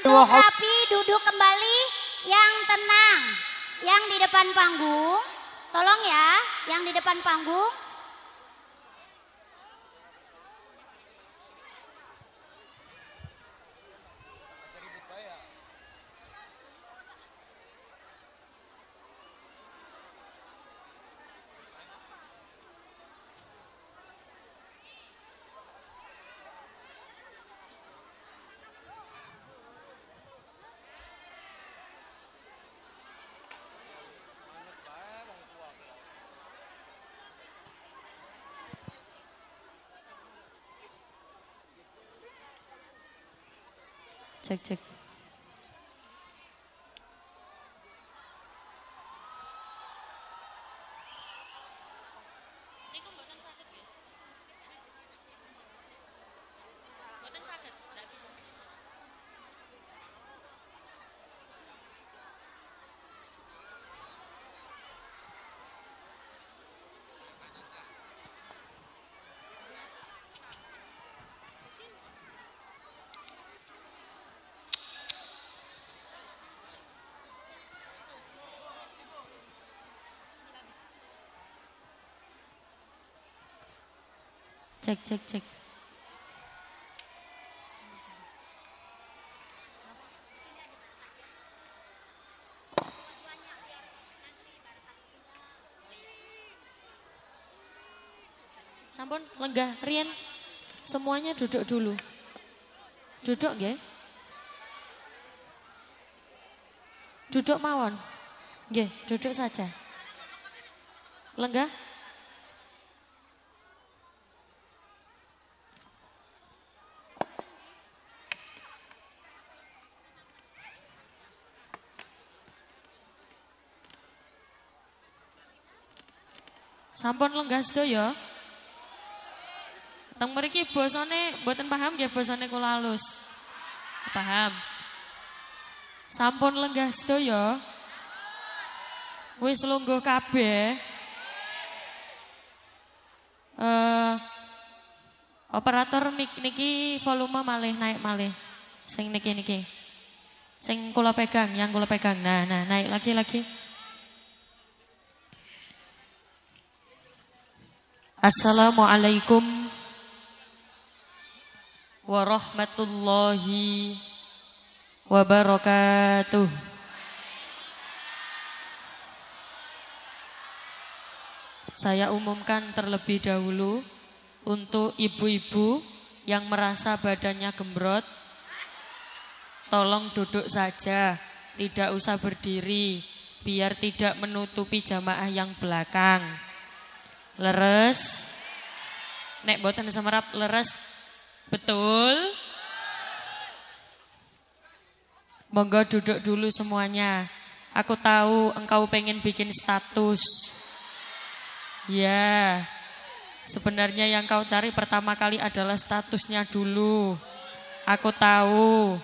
Untuk rapi, duduk kembali, yang tenang. Yang di depan panggung, tolong ya, yang di depan panggung. Cek cek. Cek cek cek. Sampun lenggah Rian. Semuanya duduk dulu. Duduk nggih? Duduk mawon. Nggih, duduk saja. Lenggah? Sampun lenggah sedaya. Teng mriki basane mboten paham nggih basane kula halus. Paham. Sampun lenggah sedaya. Wis lungguh kabeh. Operator mik niki volume malih naik malih. Sing niki. Sing kula pegang, yang kula pegang. Nah, naik lagi. Assalamualaikum warahmatullahi wabarakatuh. Saya umumkan terlebih dahulu untuk ibu-ibu yang merasa badannya gembrot, tolong duduk saja, tidak usah berdiri, biar tidak menutupi jamaah yang belakang. Leres, nek boten semerap leres, betul. Monggo duduk dulu semuanya. Aku tahu engkau pengen bikin status. Ya, sebenarnya yang kau cari pertama kali adalah statusnya dulu. Aku tahu.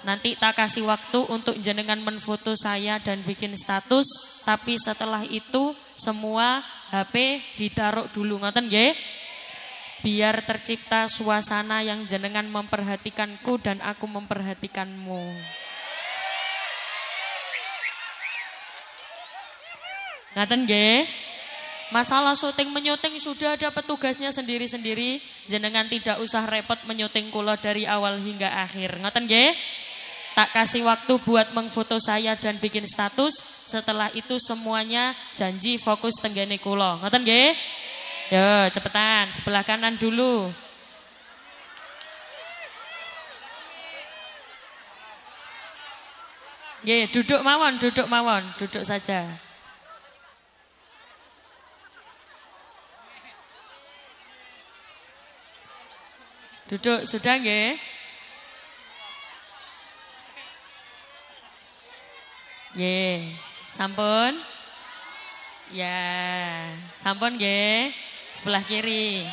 Nanti tak kasih waktu untuk jenengan menfoto saya dan bikin status. Tapi setelah itu semua HP ditaruh dulu, ngoten nggih? Biar tercipta suasana yang jenengan memperhatikanku dan aku memperhatikanmu. Ngoten nggih? Masalah syuting menyuting sudah ada petugasnya sendiri-sendiri. Jenengan tidak usah repot menyuting kula dari awal hingga akhir. Ngoten nggih? Tak kasih waktu buat mengfoto saya dan bikin status. Setelah itu semuanya janji fokus tenggene kula. Ngoten nggih? Yo, cepetan, sebelah kanan dulu. Nggih, duduk mawon, duduk saja. Duduk, sudah nggih? Nggih, sampun? Ya, sampun nggih. Sebelah kiri.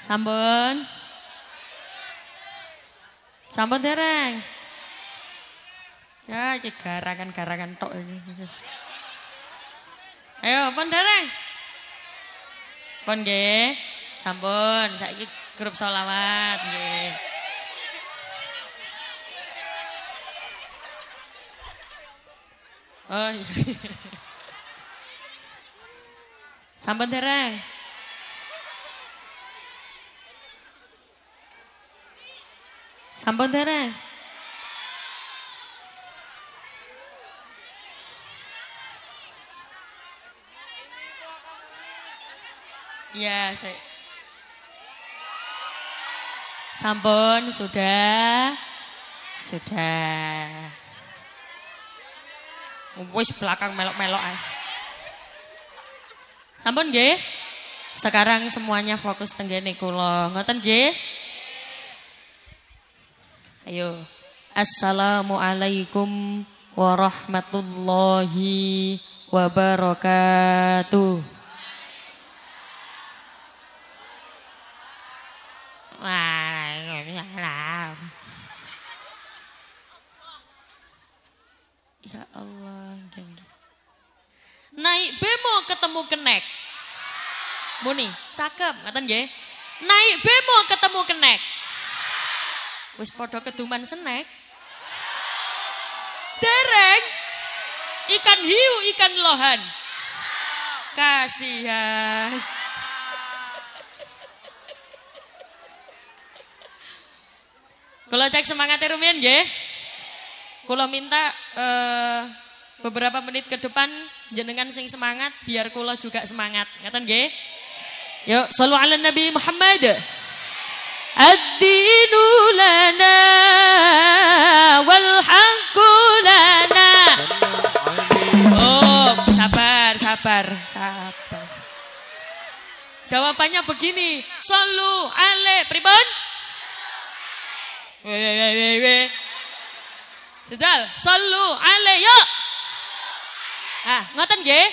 Sampun? Sampun dereng? Ya, iki garangan tok ini. Ayo, pun dereng? Pun nggih. Sampun, saiki grup sholawat nggih. Oh iya. Sampun dereng. Sampun dereng. Iya, saya. Sampun, sudah. Sudah. Wis belakang melok-melok ae. Sampun nggih? Sekarang semuanya fokus tenggene kula. Ngoten nggih? Ayo. Assalamualaikum warahmatullahi wabarakatuh. Waalaikumsalam. Ya Allah, naik bemo ketemu kenek. Muni, cakep, ngaten nggih. Naik bemo ketemu kenek. Wis padha keduman senek. Dereng. Ikan hiu, ikan lohan. Kasihan. Kalau cek semangatnya rumian nggih. Kula minta beberapa menit ke depan jenengan sing semangat biar kula juga semangat. Ngaten nggih? Yuk, shallu ala Nabi Muhammad. Ad-dinu lana wal haqqu lana. Oh, sabar. Jawabannya begini, shallu ala pripun? Weh. Jajal, shallu alaihi yuk. Ah, ngoten nggih.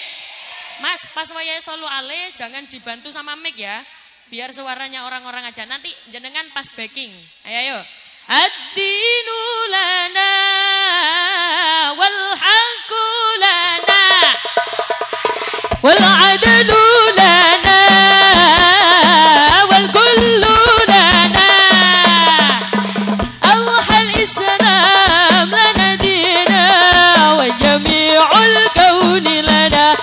Mas, pas wayahe shallu alaihi jangan dibantu sama mic ya. Biar suaranya orang-orang aja. Nanti jenengan pas backing. Ayo. Ad-dinu lana wal haqqu lana wal adlu lana wal kullu lana. Allahal Islam lana dina wa jami'ul kauni lana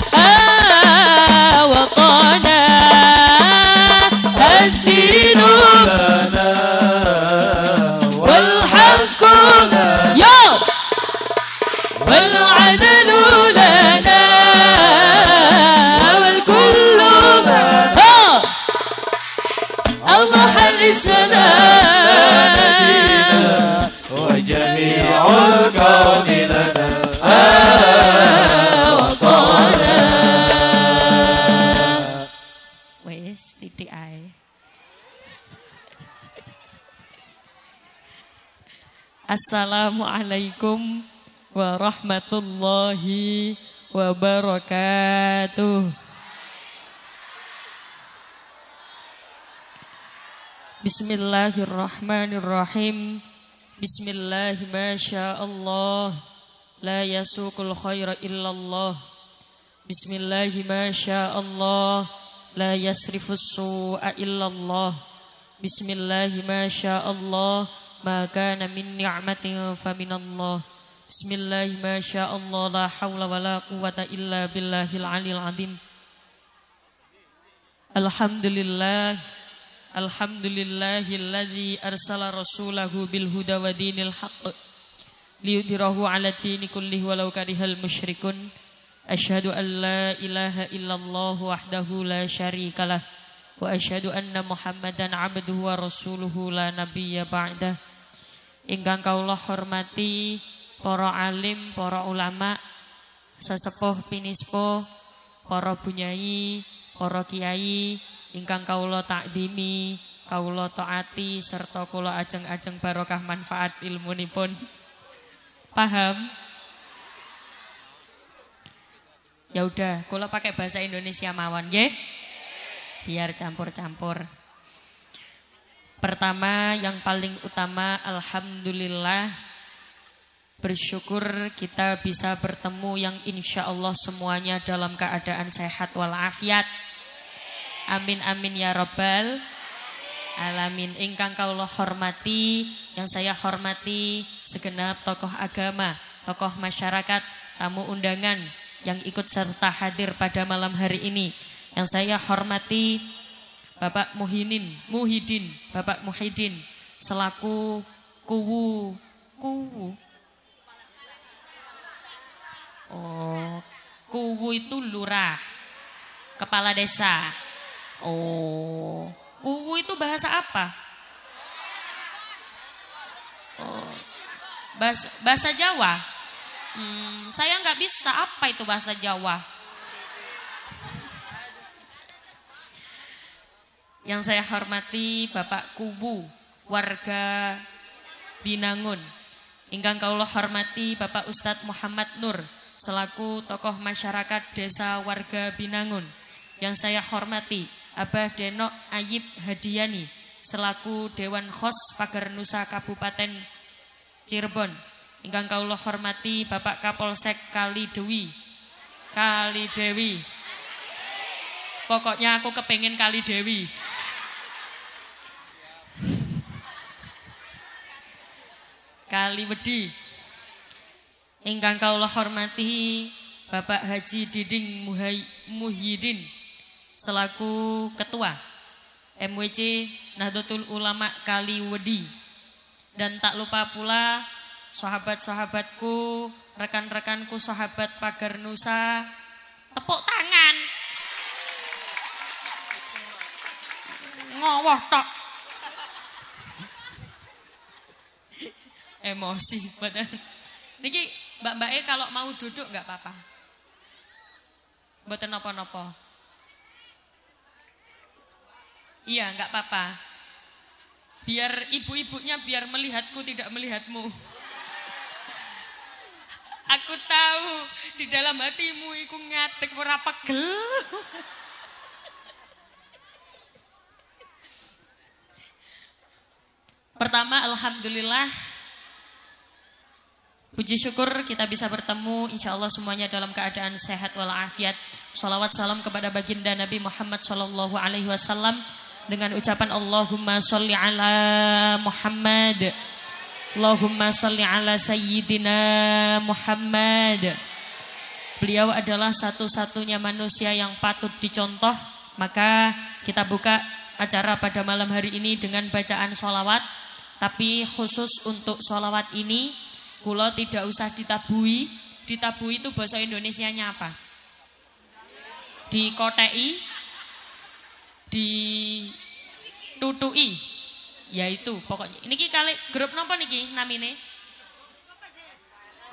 waqana. Ad-dinu lana wal haqqu ya wal adlu lana wal kullu Allahal Islam wa jami'ul kauni lana waqana. Wes titik ae. Assalamualaikum warahmatullahi wabarakatuh. Bismillahirrahmanirrahim. Bismillahi masyaallah. La yasuqul khaira illallah. Bismillahi masyaallah. La yasrifus su'a illallah. Bismillahi masyaallah. Ma kana min ni'matin fa minallah. Bismillahi masyaallah. La haula wala quwata illa billahil aliyil azim. Alhamdulillah. Alhamdulillahilladzi arsala rasulahu bil huda wa dinil haqq liyudhhirahu 'ala dini kullihi walau karihal musyrikun. Asyhadu an la ilaha illallah wahdahu la syarikalah wa asyhadu anna Muhammadan 'abduhu wa rasuluhu la nabiyya ba'dah. Ingkang kawula hormati para alim, para ulama, sesepuh pinispo, para bunyai, para kiai ingkang kawula takdimi, kawula taati serta kula ajeng-ajeng barokah manfaat ilmunipun. Paham? Ya udah, kula pakai bahasa Indonesia mawon nggih. Biar campur-campur. Pertama, yang paling utama, alhamdulillah, bersyukur kita bisa bertemu yang insya Allah semuanya dalam keadaan sehat walafiat. Amin amin ya rabbal alamin. Ingkang kawula hormati, yang saya hormati segenap tokoh agama, tokoh masyarakat, tamu undangan yang ikut serta hadir pada malam hari ini. Yang saya hormati Bapak Muhyiddin, Bapak Muhyiddin selaku kuwu. Oh, kuwu itu lurah, kepala desa. Oh, kuwu itu bahasa apa? Oh, bahasa Jawa. Saya nggak bisa, apa itu bahasa Jawa? Yang saya hormati Bapak Kubu, warga Binangun. Ingkang kaula hormati Bapak Ustadz Muhammad Nur, selaku tokoh masyarakat desa warga Binangun. Yang saya hormati Abah Denok Ayib Hadiani, selaku Dewan Khos Pagar Nusa Kabupaten Cirebon. Ingkang kaula hormati Bapak Kapolsek Kalidewi. Pokoknya aku kepengen Kalidewi. Kaliwedi. Ingkang kaula hormati Bapak Haji Diding Muhyiddin selaku Ketua MWC Nahdlatul Ulama Kaliwedi. Dan tak lupa pula sahabat-sahabatku, rekan-rekanku sahabat Pagar Nusa, tepuk tangan. Ngowoh tok. Emosi badan. Niki mbak-mbake kalau mau duduk nggak apa-apa. Mboten napa-napa. Iya, nggak apa-apa. Biar ibu-ibunya biar melihatku tidak melihatmu. Aku tahu di dalam hatimu iku ngadeg ora pegel. Pertama, alhamdulillah, puji syukur kita bisa bertemu, insya Allah semuanya dalam keadaan sehat walafiat. Sholawat salam kepada baginda Nabi Muhammad Sallallahu Alaihi Wasallam dengan ucapan Allahumma sholli ala Muhammad, Allahumma sholli ala Sayyidina Muhammad. Beliau adalah satu-satunya manusia yang patut dicontoh. Maka kita buka acara pada malam hari ini dengan bacaan sholawat. Tapi khusus untuk sholawat ini kula tidak usah ditabui. Ditabui itu bahasa Indonesianya apa? Dikotei, ditutui. Yaitu pokoknya. Niki kali grup napa niki namine?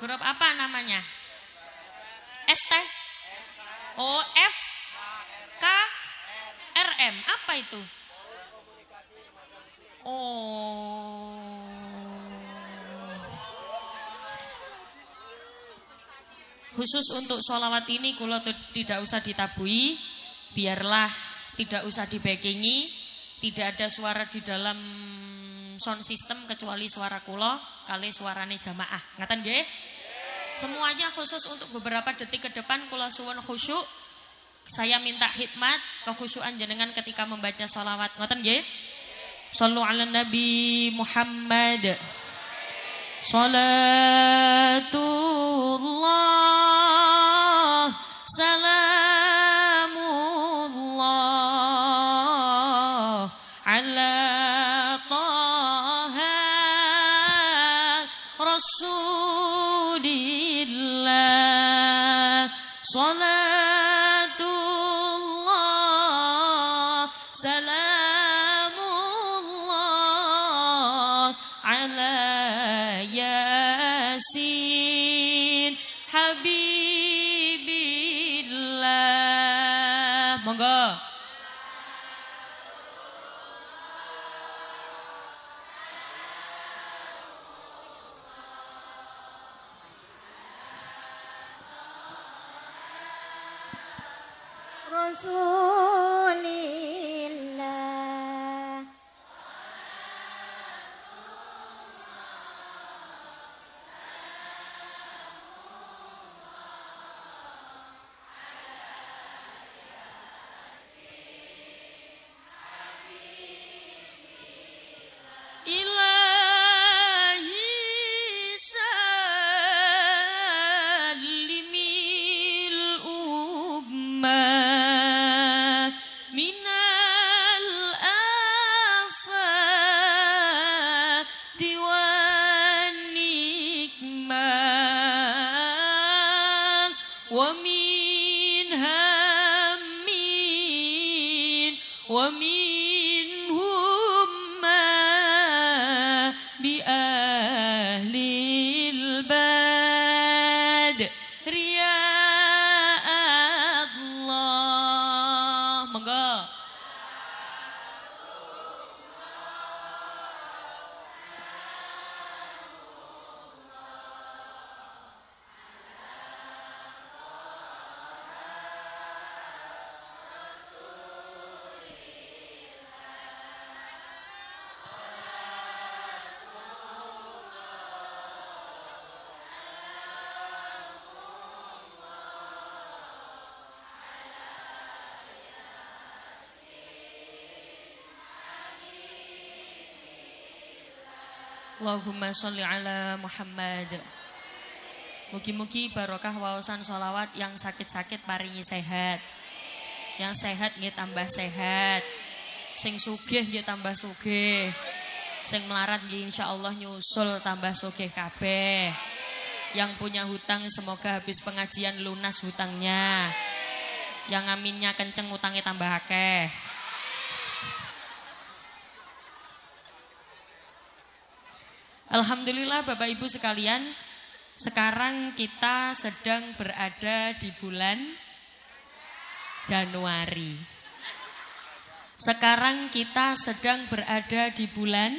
Grup apa namanya? ST. O F K R M. Apa itu? Oh. Khusus untuk sholawat ini kula tidak usah ditabui, biarlah tidak usah dibackingi, tidak ada suara di dalam sound system kecuali suara kula kali suarane jamaah. Ngaten nggih? Semuanya khusus untuk beberapa detik ke depan kula suwun khusyuk. Saya minta khidmat kekhusyukan jenengan ketika membaca sholawat. Ngaten nggih? Shallu ala Nabi Muhammad. Salatullah salamullah ala taha rasulillah. Salatullah salamullah ala Yasin Habibillah. Monggo. Rasulillah. Ilahi salim ومنهم ما بأهل الباد رياء الله monggo. Allahumma sholli ala Muhammad. Mugi-mugi barokah waosan sholawat yang sakit-sakit paringi sehat. Yang sehat nggih tambah sehat. Sing sugih nggih tambah sugih. Sing melarat nggih insyaallah nyusul tambah sugih kabeh. Yang punya hutang semoga habis pengajian lunas hutangnya. Yang aminnya kenceng hutangnya tambah akeh. Alhamdulillah Bapak Ibu sekalian, sekarang kita sedang berada di bulan Januari. Sekarang kita sedang berada di bulan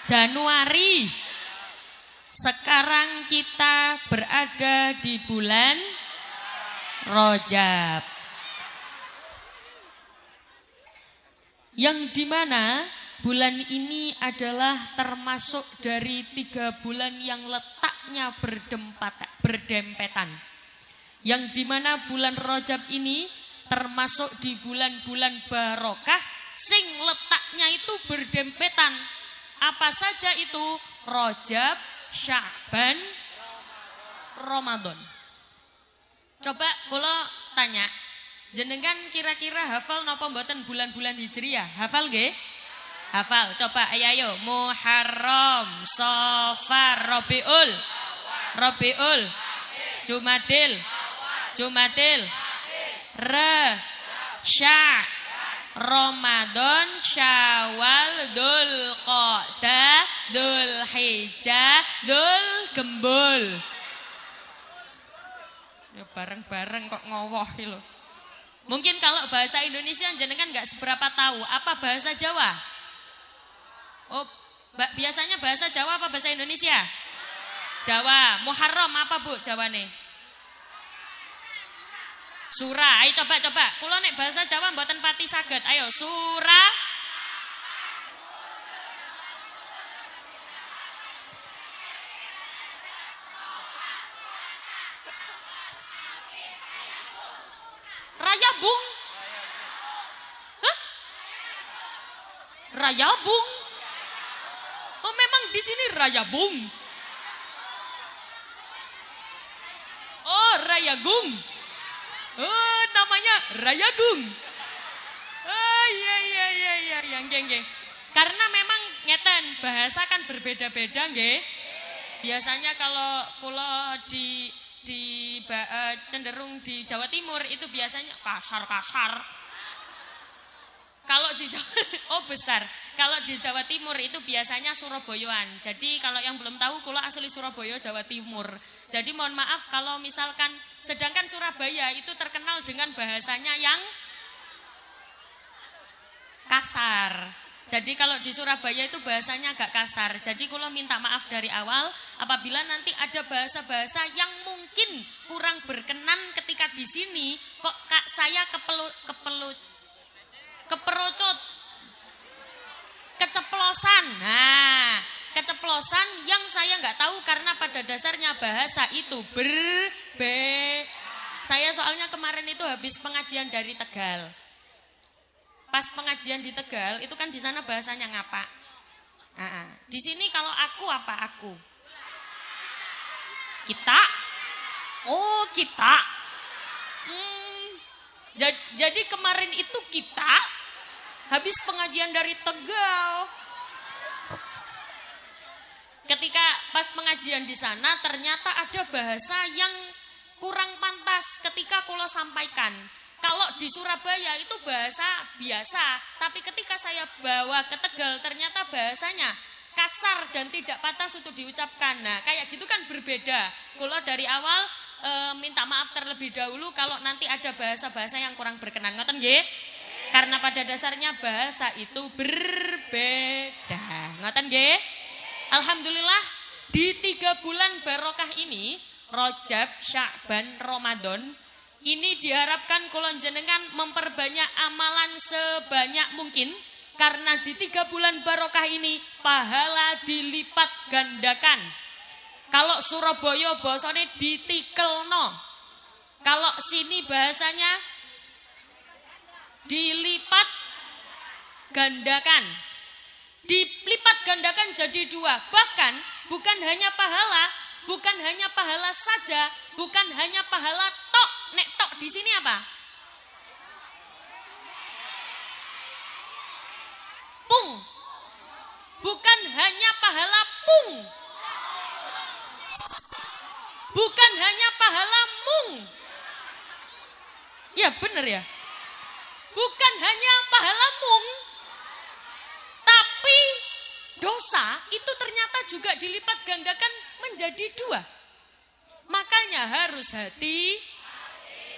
Januari. Sekarang kita berada di bulan Rajab. Yang dimana bulan ini adalah termasuk dari 3 bulan yang letaknya berdempetan. Yang dimana bulan Rajab ini termasuk di bulan-bulan barokah sing letaknya itu berdempetan. Apa saja itu? Rajab, Sya'ban, Ramadan. Coba kula tanya, jenengan kira-kira hafal napa mboten bulan-bulan Hijriah? Hafal nggih? Hafal, coba ayo Muharram, Safar, Rabiul, Jumadil, Sya, Ramadan, Syawal, Dzulqa'dah, Dzulhijjah, Dzulgembul. Ya bareng-bareng kok ngowoh lho. Mungkin kalau bahasa Indonesia jenengan enggak seberapa tahu, apa bahasa Jawa? Oh, biasanya bahasa Jawa apa bahasa Indonesia? Jawa. Muharram apa Bu Jawane? Surah. Ayo coba. Kula nek bahasa Jawa mboten pati saged. Ayo surah. Rayabung. Hah? Rayabung. Oh memang di sini Rayabung. Oh Rayagung. Oh namanya Rayagung. Oh iya nggih. Karena memang ngeten bahasa kan berbeda-beda nggih. Biasanya kalau kula cenderung di Jawa Timur itu biasanya kasar. Kalau di Jawa, besar. Kalau di Jawa Timur itu biasanya Surabayaan. Jadi kalau yang belum tahu, kula asli Surabaya, Jawa Timur. Jadi mohon maaf kalau misalkan, sedangkan Surabaya itu terkenal dengan bahasanya yang kasar. Jadi kalau di Surabaya itu bahasanya agak kasar. Jadi kula minta maaf dari awal apabila nanti ada bahasa-bahasa yang mungkin kurang berkenan ketika di sini. Kok saya keperucut. Keceplosan. Nah, keceplosan yang saya nggak tahu karena pada dasarnya bahasa itu Saya soalnya kemarin itu habis pengajian dari Tegal. Pas pengajian di Tegal itu kan di sana bahasanya ngapa? Di sini kalau aku apa aku? Kita. Oh, kita. Jadi kemarin itu kita habis pengajian dari Tegal. Ketika pas pengajian di sana ternyata ada bahasa yang kurang pantas ketika kula sampaikan. Kalau di Surabaya itu bahasa biasa, tapi ketika saya bawa ke Tegal ternyata bahasanya kasar dan tidak pantas untuk diucapkan. Nah, kayak gitu kan berbeda. Kalau dari awal minta maaf terlebih dahulu kalau nanti ada bahasa-bahasa yang kurang berkenan. Ngoten nggih? Karena pada dasarnya bahasa itu berbeda. Ngoten nggih? Alhamdulillah di 3 bulan barokah ini, Rajab, Sya'ban, Ramadan, ini diharapkan kula jenengan memperbanyak amalan sebanyak mungkin. Karena di 3 bulan barokah ini pahala dilipat gandakan. Kalau Surabaya bahasanya ditikelno. Kalau sini bahasanya dilipat gandakan. Dilipat gandakan jadi 2. Bahkan bukan hanya pahala saja, bukan hanya pahala tok. Nek tok di sini apa? Pung. Bukan hanya pahala pung. Bukan hanya pahala mung. Ya benar ya. Bukan hanya pahala mung. Tapi dosa itu ternyata juga dilipat gandakan menjadi 2. Makanya harus hati.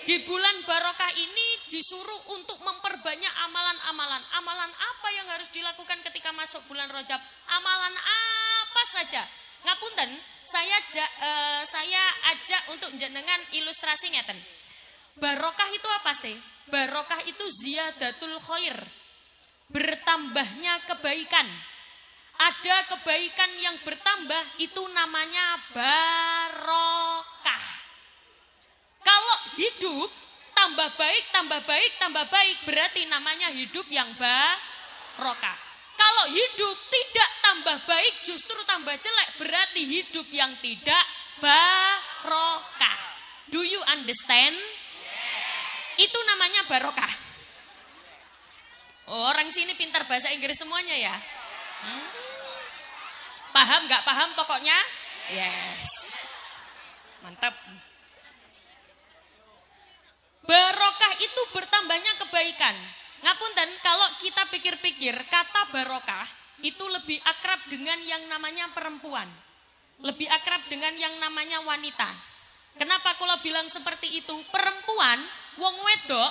Di bulan barokah ini disuruh untuk memperbanyak amalan-amalan. Amalan apa yang harus dilakukan ketika masuk bulan Rajab? Amalan apa saja? Ngapunten, saya ajak untuk jenengan ilustrasi ngeten. Barokah itu apa sih? Barokah itu ziyadatul khair. Bertambahnya kebaikan. Ada kebaikan yang bertambah, itu namanya barokah. Kalau hidup tambah baik, berarti namanya hidup yang barokah. Kalau hidup tidak tambah baik, justru tambah jelek, berarti hidup yang tidak barokah. Do you understand? Itu namanya barokah. Orang sini pintar bahasa Inggris semuanya ya. Paham nggak paham pokoknya? Yes. Mantap. Barokah itu bertambahnya kebaikan. Ngapunten, kalau kita pikir-pikir, kata barokah itu lebih akrab dengan yang namanya perempuan. Lebih akrab dengan yang namanya wanita. Kenapa kalau bilang seperti itu? Perempuan, wong wedok.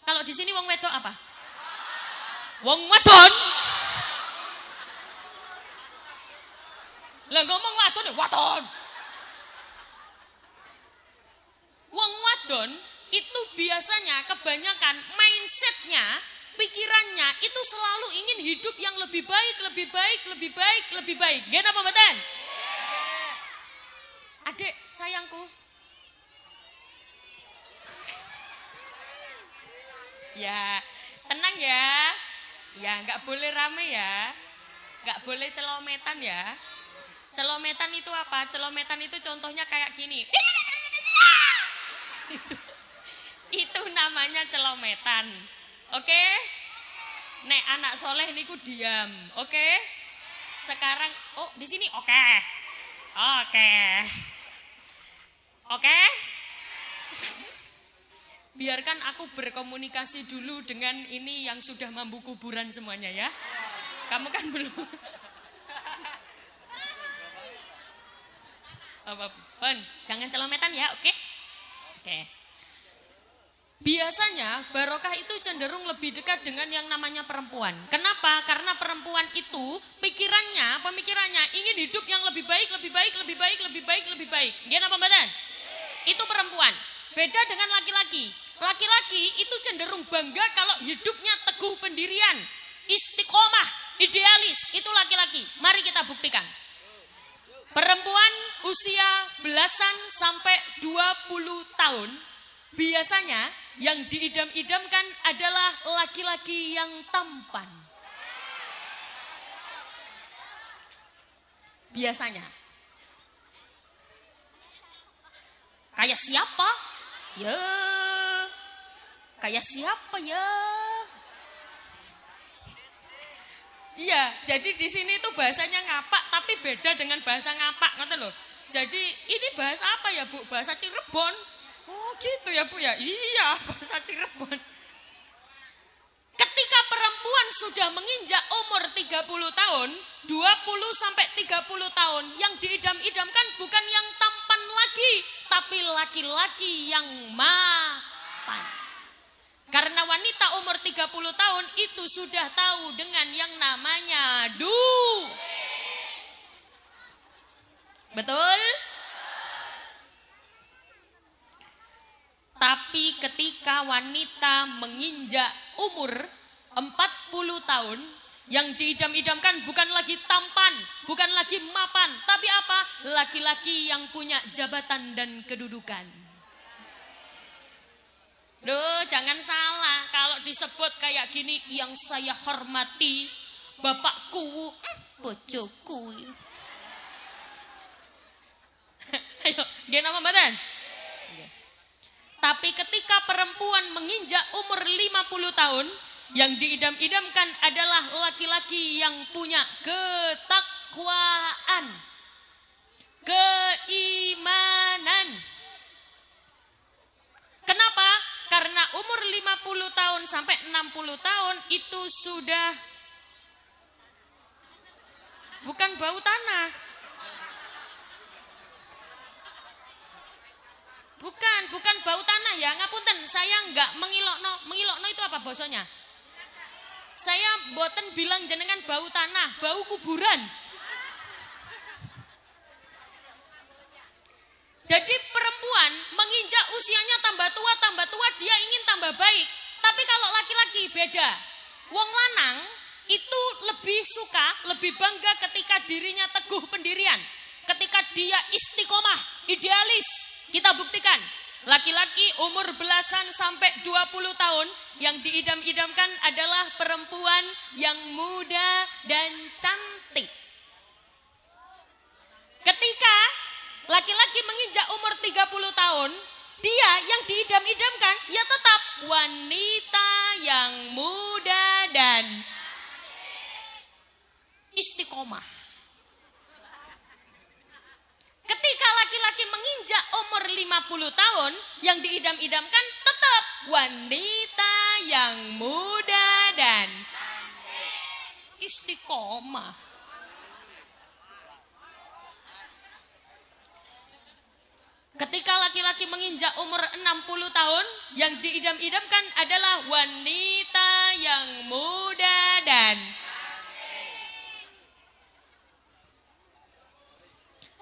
Kalau di sini wong wedok apa? Wong wadon. Lah ngomong wadon ya wadon. Wong wadon itu biasanya kebanyakan mindsetnya, pikirannya itu selalu ingin hidup yang lebih baik. Gak apa mboten? Adik sayangku. Ya, tenang ya. Ya, nggak boleh rame ya. Nggak boleh celometan ya. Celometan itu apa? Celometan itu contohnya kayak gini. Itu namanya celometan. Oke? Nek anak soleh niku diam. Oke? Sekarang di sini oke. Oke? Biarkan aku berkomunikasi dulu dengan ini yang sudah mampu kuburan semuanya ya. Kamu kan belum. Jangan celometan ya, oke? Oke. Biasanya barokah itu cenderung lebih dekat dengan yang namanya perempuan. Kenapa? Karena perempuan itu pemikirannya ingin hidup yang lebih baik. Gimana pembahasan? Itu perempuan. Beda dengan laki-laki. Laki-laki itu cenderung bangga kalau hidupnya teguh pendirian, istiqomah, idealis. Itu laki-laki. Mari kita buktikan. Perempuan usia belasan sampai 20 tahun biasanya yang diidam-idamkan adalah laki-laki yang tampan. Biasanya. Kayak siapa? Ya. Kayak siapa ya? Iya, jadi di sini tuh bahasanya ngapak tapi beda dengan bahasa ngapak, ngerti loh. Jadi ini bahasa apa ya Bu? Bahasa Cirebon. Oh, gitu ya Bu ya? Iya, bahasa Cirebon. Ketika perempuan sudah menginjak umur 30 tahun, 20 sampai 30 tahun, yang diidam-idamkan bukan yang tampan lagi, tapi laki-laki yang mapan. Karena wanita umur 30 tahun itu sudah tahu dengan yang namanya Betul? Tapi ketika wanita menginjak umur 40 tahun, yang diidam-idamkan bukan lagi tampan, bukan lagi mapan, tapi apa? Laki-laki yang punya jabatan dan kedudukan. Duh, jangan salah kalau disebut kayak gini, yang saya hormati bapakku, bojoku. Ayo, gini apa badan? Tapi ketika perempuan menginjak umur 50 tahun, yang diidam-idamkan adalah laki-laki yang punya ketakwaan, keimanan. Kenapa? Karena umur 50 tahun sampai 60 tahun itu sudah bukan bau tanah. Bukan bau tanah ya, ngapunten, saya enggak mengilokno. Mengilokno itu apa bosonya? Saya boten bilang jenengan bau tanah, bau kuburan. Jadi perempuan menginjak usianya tambah tua dia ingin tambah baik. Tapi kalau laki-laki beda. Wong lanang itu lebih suka, lebih bangga ketika dirinya teguh pendirian. Ketika dia istiqomah, idealis. Kita buktikan, laki-laki umur belasan sampai 20 tahun yang diidam-idamkan adalah perempuan yang muda dan cantik. Ketika laki-laki menginjak umur 30 tahun, dia yang diidam-idamkan ya tetap wanita yang muda dan istiqomah. Ketika laki-laki menginjak umur 50 tahun, yang diidam-idamkan tetap wanita yang muda dan istiqomah. Ketika laki-laki menginjak umur 60 tahun, yang diidam-idamkan adalah wanita yang muda dan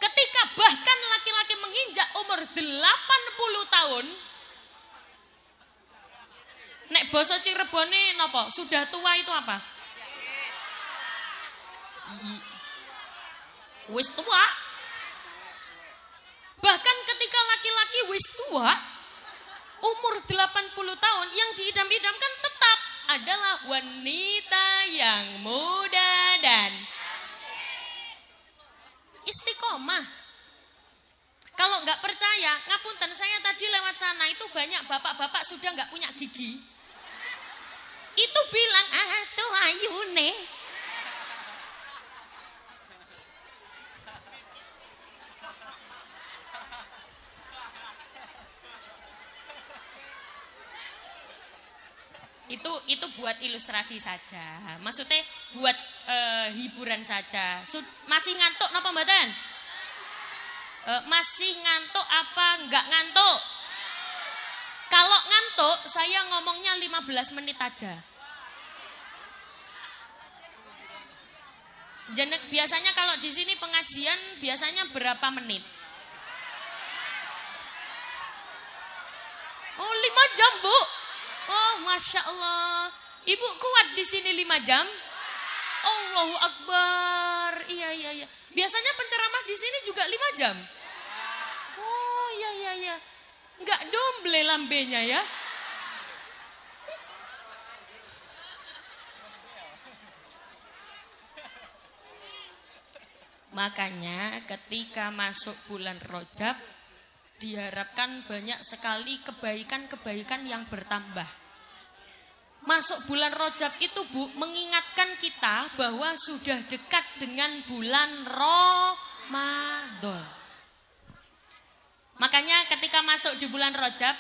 ketika bahkan laki-laki menginjak umur 80 tahun, nek basa Cirebone napa? Sudah tua itu apa? Wis tua. Bahkan ketika laki-laki wis tua, umur 80 tahun, yang diidam-idamkan tetap adalah wanita yang muda dan istiqomah. Kalau nggak percaya, ngapunten, saya tadi lewat sana itu banyak bapak-bapak sudah nggak punya gigi. Itu bilang, tuh ayune. Itu buat ilustrasi saja. Maksudnya buat hiburan saja. Masih ngantuk napa mboten? Masih ngantuk apa enggak ngantuk? Kalau ngantuk saya ngomongnya 15 menit aja. Biasanya kalau di sini pengajian biasanya berapa menit? Oh, 5 jam, Bu. Oh, Masya Allah. Ibu kuat di sini 5 jam? Allahu Akbar. Iya. Biasanya penceramah di sini juga 5 jam? Oh, iya. Enggak domble lambenya ya? Makanya ketika masuk bulan Rajab, diharapkan banyak sekali kebaikan-kebaikan yang bertambah. Masuk bulan Rajab itu, Bu, mengingatkan kita bahwa sudah dekat dengan bulan Ramadan. Makanya ketika masuk di bulan Rajab,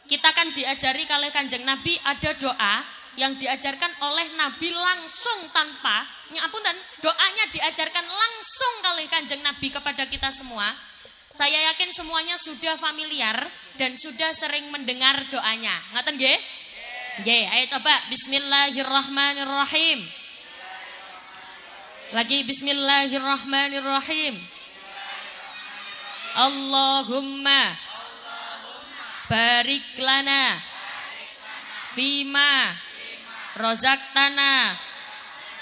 kita kan diajari kalih Kanjeng Nabi ada doa yang diajarkan oleh Nabi langsung tanpa ngapunten, doanya diajarkan langsung kalih Kanjeng Nabi kepada kita semua. Saya yakin semuanya sudah familiar dan sudah sering mendengar doanya. Ngaten nggih? Nggih, ayo coba bismillahirrahmanirrahim. Lagi bismillahirrahmanirrahim. Allahumma barik lana fima rozaqtana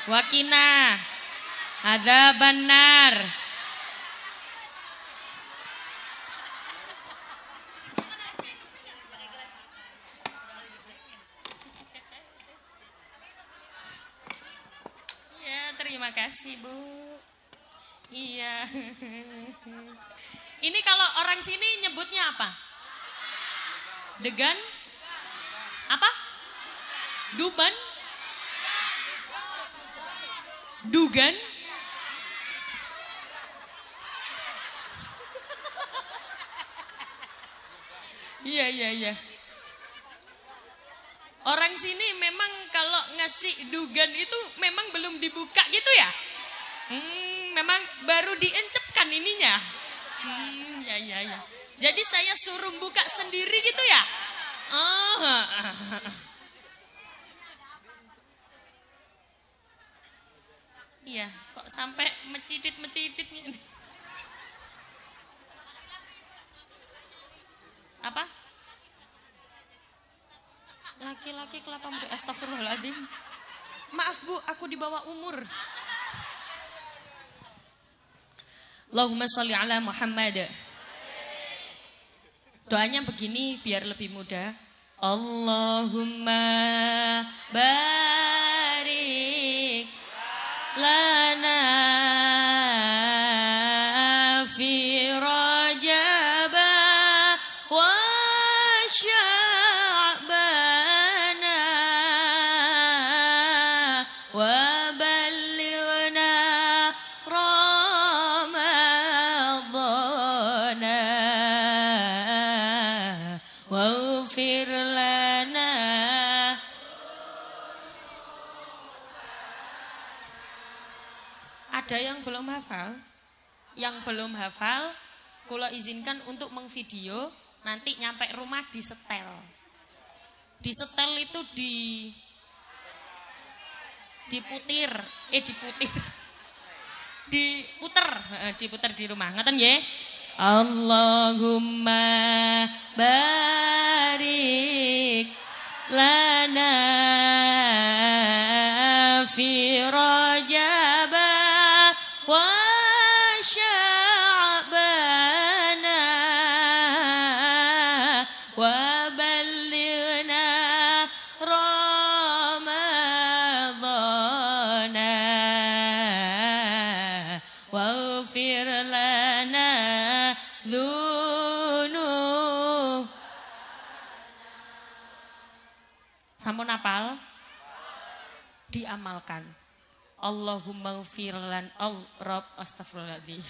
wakina adzabannar. Ya, terima kasih, Bu. Iya. Ini kalau orang sini nyebutnya apa? Degan? Apa? Duban? Dugan? Iya. Orang sini memang kalau ngasih dugan itu memang belum dibuka gitu ya? Memang baru diencepkan ininya. Ya. Jadi saya suruh buka sendiri gitu ya? Iya, kok sampai mecidit nih. Apa? Laki-laki kelapa muda. Astagfirullahaladzim. Maaf Bu, aku di bawah umur. Allahumma sholli ala Muhammad. Doanya begini biar lebih mudah. Allahumma barik lana fi Rajab wa Sya'bana wa ballighna Ramadana waghfir lana. Ada yang belum hafal? Yang belum hafal, kula izinkan untuk mengvideo, nanti nyampe rumah disetel. Disetel itu diputer di rumah. Ngaten nggih? Allahumma barik lana fi Rajab wa Sya'bana wa ballighna Ramadana waghfir lana dzunub. Sampun apal? Diamalkan. Allahumma ghfir lana Rabb astagfirullahaladzim.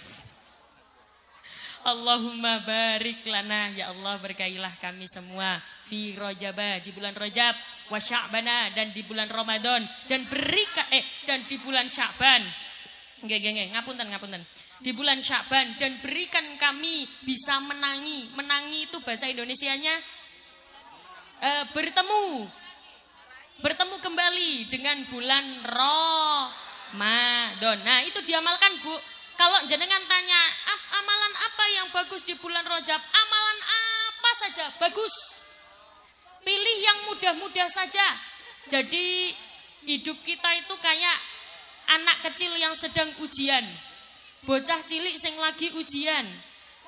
Allahumma barik lana, ya Allah berkailah kami semua fi Rajab, di bulan Rajab, wa Sya'bana, dan di bulan Ramadan, dan dan di bulan Sya'ban. Ngapunten. Di bulan Sya'ban, dan berikan kami bisa menangi. Menangi itu bahasa Indonesianya bertemu kembali dengan bulan Ramadan. Nah, itu diamalkan, Bu. Kalau jenengan tanya, amalan apa yang bagus di bulan Rajab? Amalan apa saja bagus. Pilih yang mudah-mudah saja. Jadi hidup kita itu kayak anak kecil yang sedang ujian. Bocah cilik sing lagi ujian.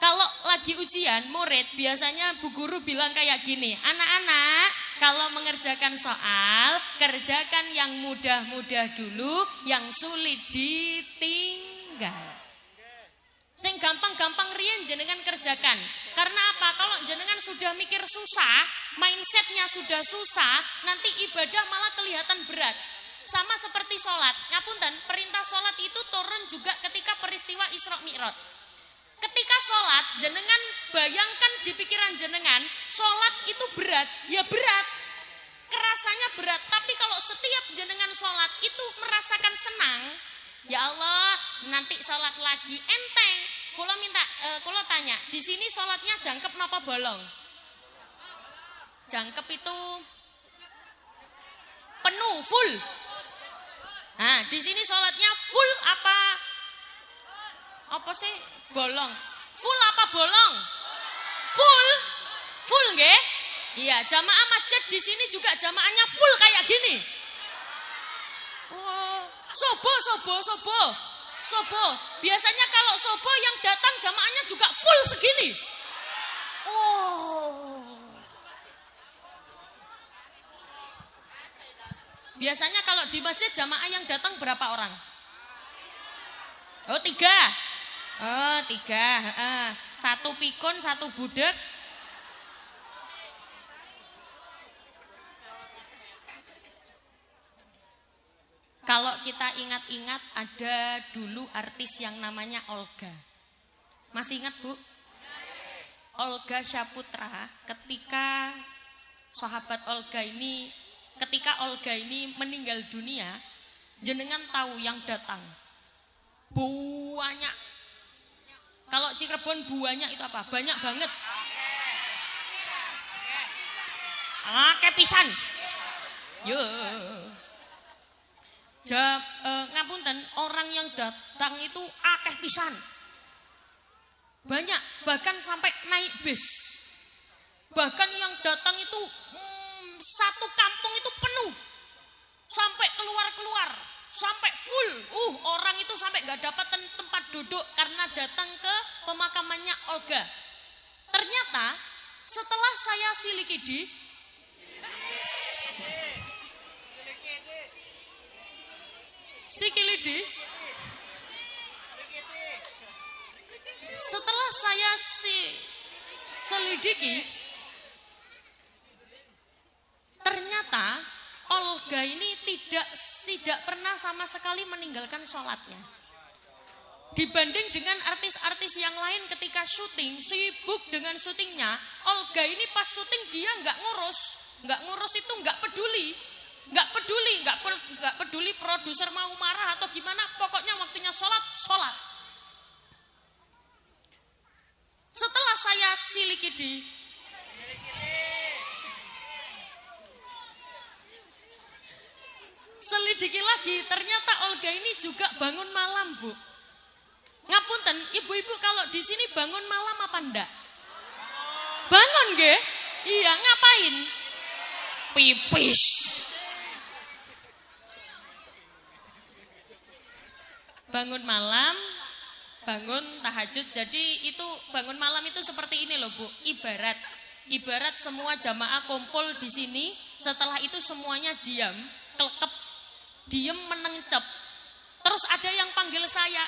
Kalau lagi ujian, murid biasanya bu guru bilang kayak gini, anak-anak kalau mengerjakan soal, kerjakan yang mudah-mudah dulu, yang sulit ditinggal. Sing gampang-gampang riyen jenengan kerjakan. Karena apa? Kalau jenengan sudah mikir susah, mindsetnya sudah susah, nanti ibadah malah kelihatan berat. Sama seperti sholat. Ngapunten, perintah sholat itu turun juga ketika peristiwa Isra Mi'raj. Ketika sholat, jenengan bayangkan di pikiran jenengan, sholat itu berat, ya berat. Kerasanya berat, tapi kalau setiap jenengan sholat itu merasakan senang, ya Allah, nanti sholat lagi enteng. Kulo tanya, di sini sholatnya jangkep napa bolong? Jangkep itu penuh, full. Nah, di sini sholatnya full apa sih bolong? Full apa bolong? Full nggih? Iya, jamaah masjid di sini juga jamaahnya full kayak gini. Oh, sobo. Biasanya kalau sobo yang datang jamaahnya juga full segini. Oh. Biasanya kalau di masjid jamaah yang datang berapa orang? Oh, 3. Oh, 3. 1 pikun, 1 budek. Kalau kita ingat-ingat ada dulu artis yang namanya Olga. Masih ingat, Bu? Olga Syaputra. Ketika Olga ini meninggal dunia, jenengan tahu yang datang banyak. Kalau Cirebon banyak itu apa? Banyak banget. Akeh pisan. Yo. Ngapunten, orang yang datang itu akeh pisan. Banyak, bahkan sampai naik bis. Bahkan yang datang itu satu kampung itu penuh. Sampai keluar, sampai full. Orang itu sampai gak dapat tempat duduk karena datang ke pemakamannya Olga. Ternyata setelah saya silikidi, setelah saya selidiki, ternyata Olga ini tidak pernah sama sekali meninggalkan sholatnya. Dibanding dengan artis-artis yang lain ketika syuting, sibuk dengan syutingnya, Olga ini pas syuting dia nggak ngurus itu, nggak peduli produser mau marah atau gimana, pokoknya waktunya sholat. Setelah saya selidiki lagi, ternyata Olga ini juga bangun malam, Bu. Ngapunten, ibu-ibu kalau di sini bangun malam apa enggak? Bangun nggih? Iya, ngapain? Pipis. Bangun malam, bangun tahajud. Jadi itu bangun malam itu seperti ini loh, Bu. Ibarat semua jamaah kumpul di sini, setelah itu semuanya diam, kelekep, diam menencep. Terus ada yang panggil saya,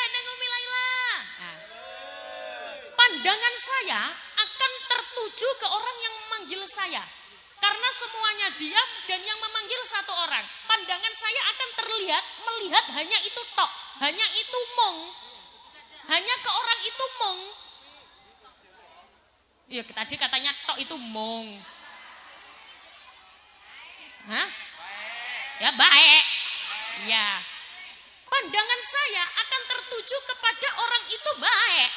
Neng Umi Laila. Nah, pandangan saya akan tertuju ke orang yang memanggil saya. Karena semuanya diam dan yang memanggil satu orang. Pandangan saya akan melihat hanya itu tok. Hanya itu mong. Hanya ke orang itu mong. Ya tadi katanya tok itu mong. Hah? Ya baik. Ya. Pandangan saya akan tertuju kepada orang itu baik.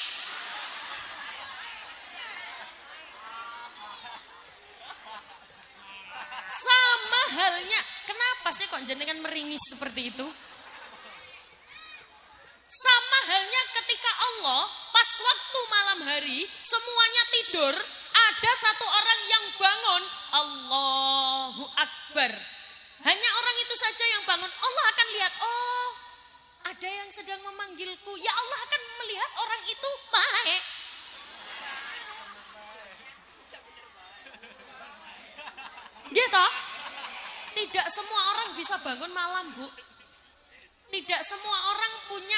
Sama halnya, kenapa sih kok jenengan meringis seperti itu? Sama halnya ketika Allah pas waktu malam hari semuanya tidur, ada satu orang yang bangun, Allahu Akbar. Hanya orang itu saja yang bangun. Allah akan lihat, oh ada yang sedang memanggilku. Ya Allah akan melihat orang itu baik. Gitu. Tidak semua orang bisa bangun malam, Bu. Tidak semua orang punya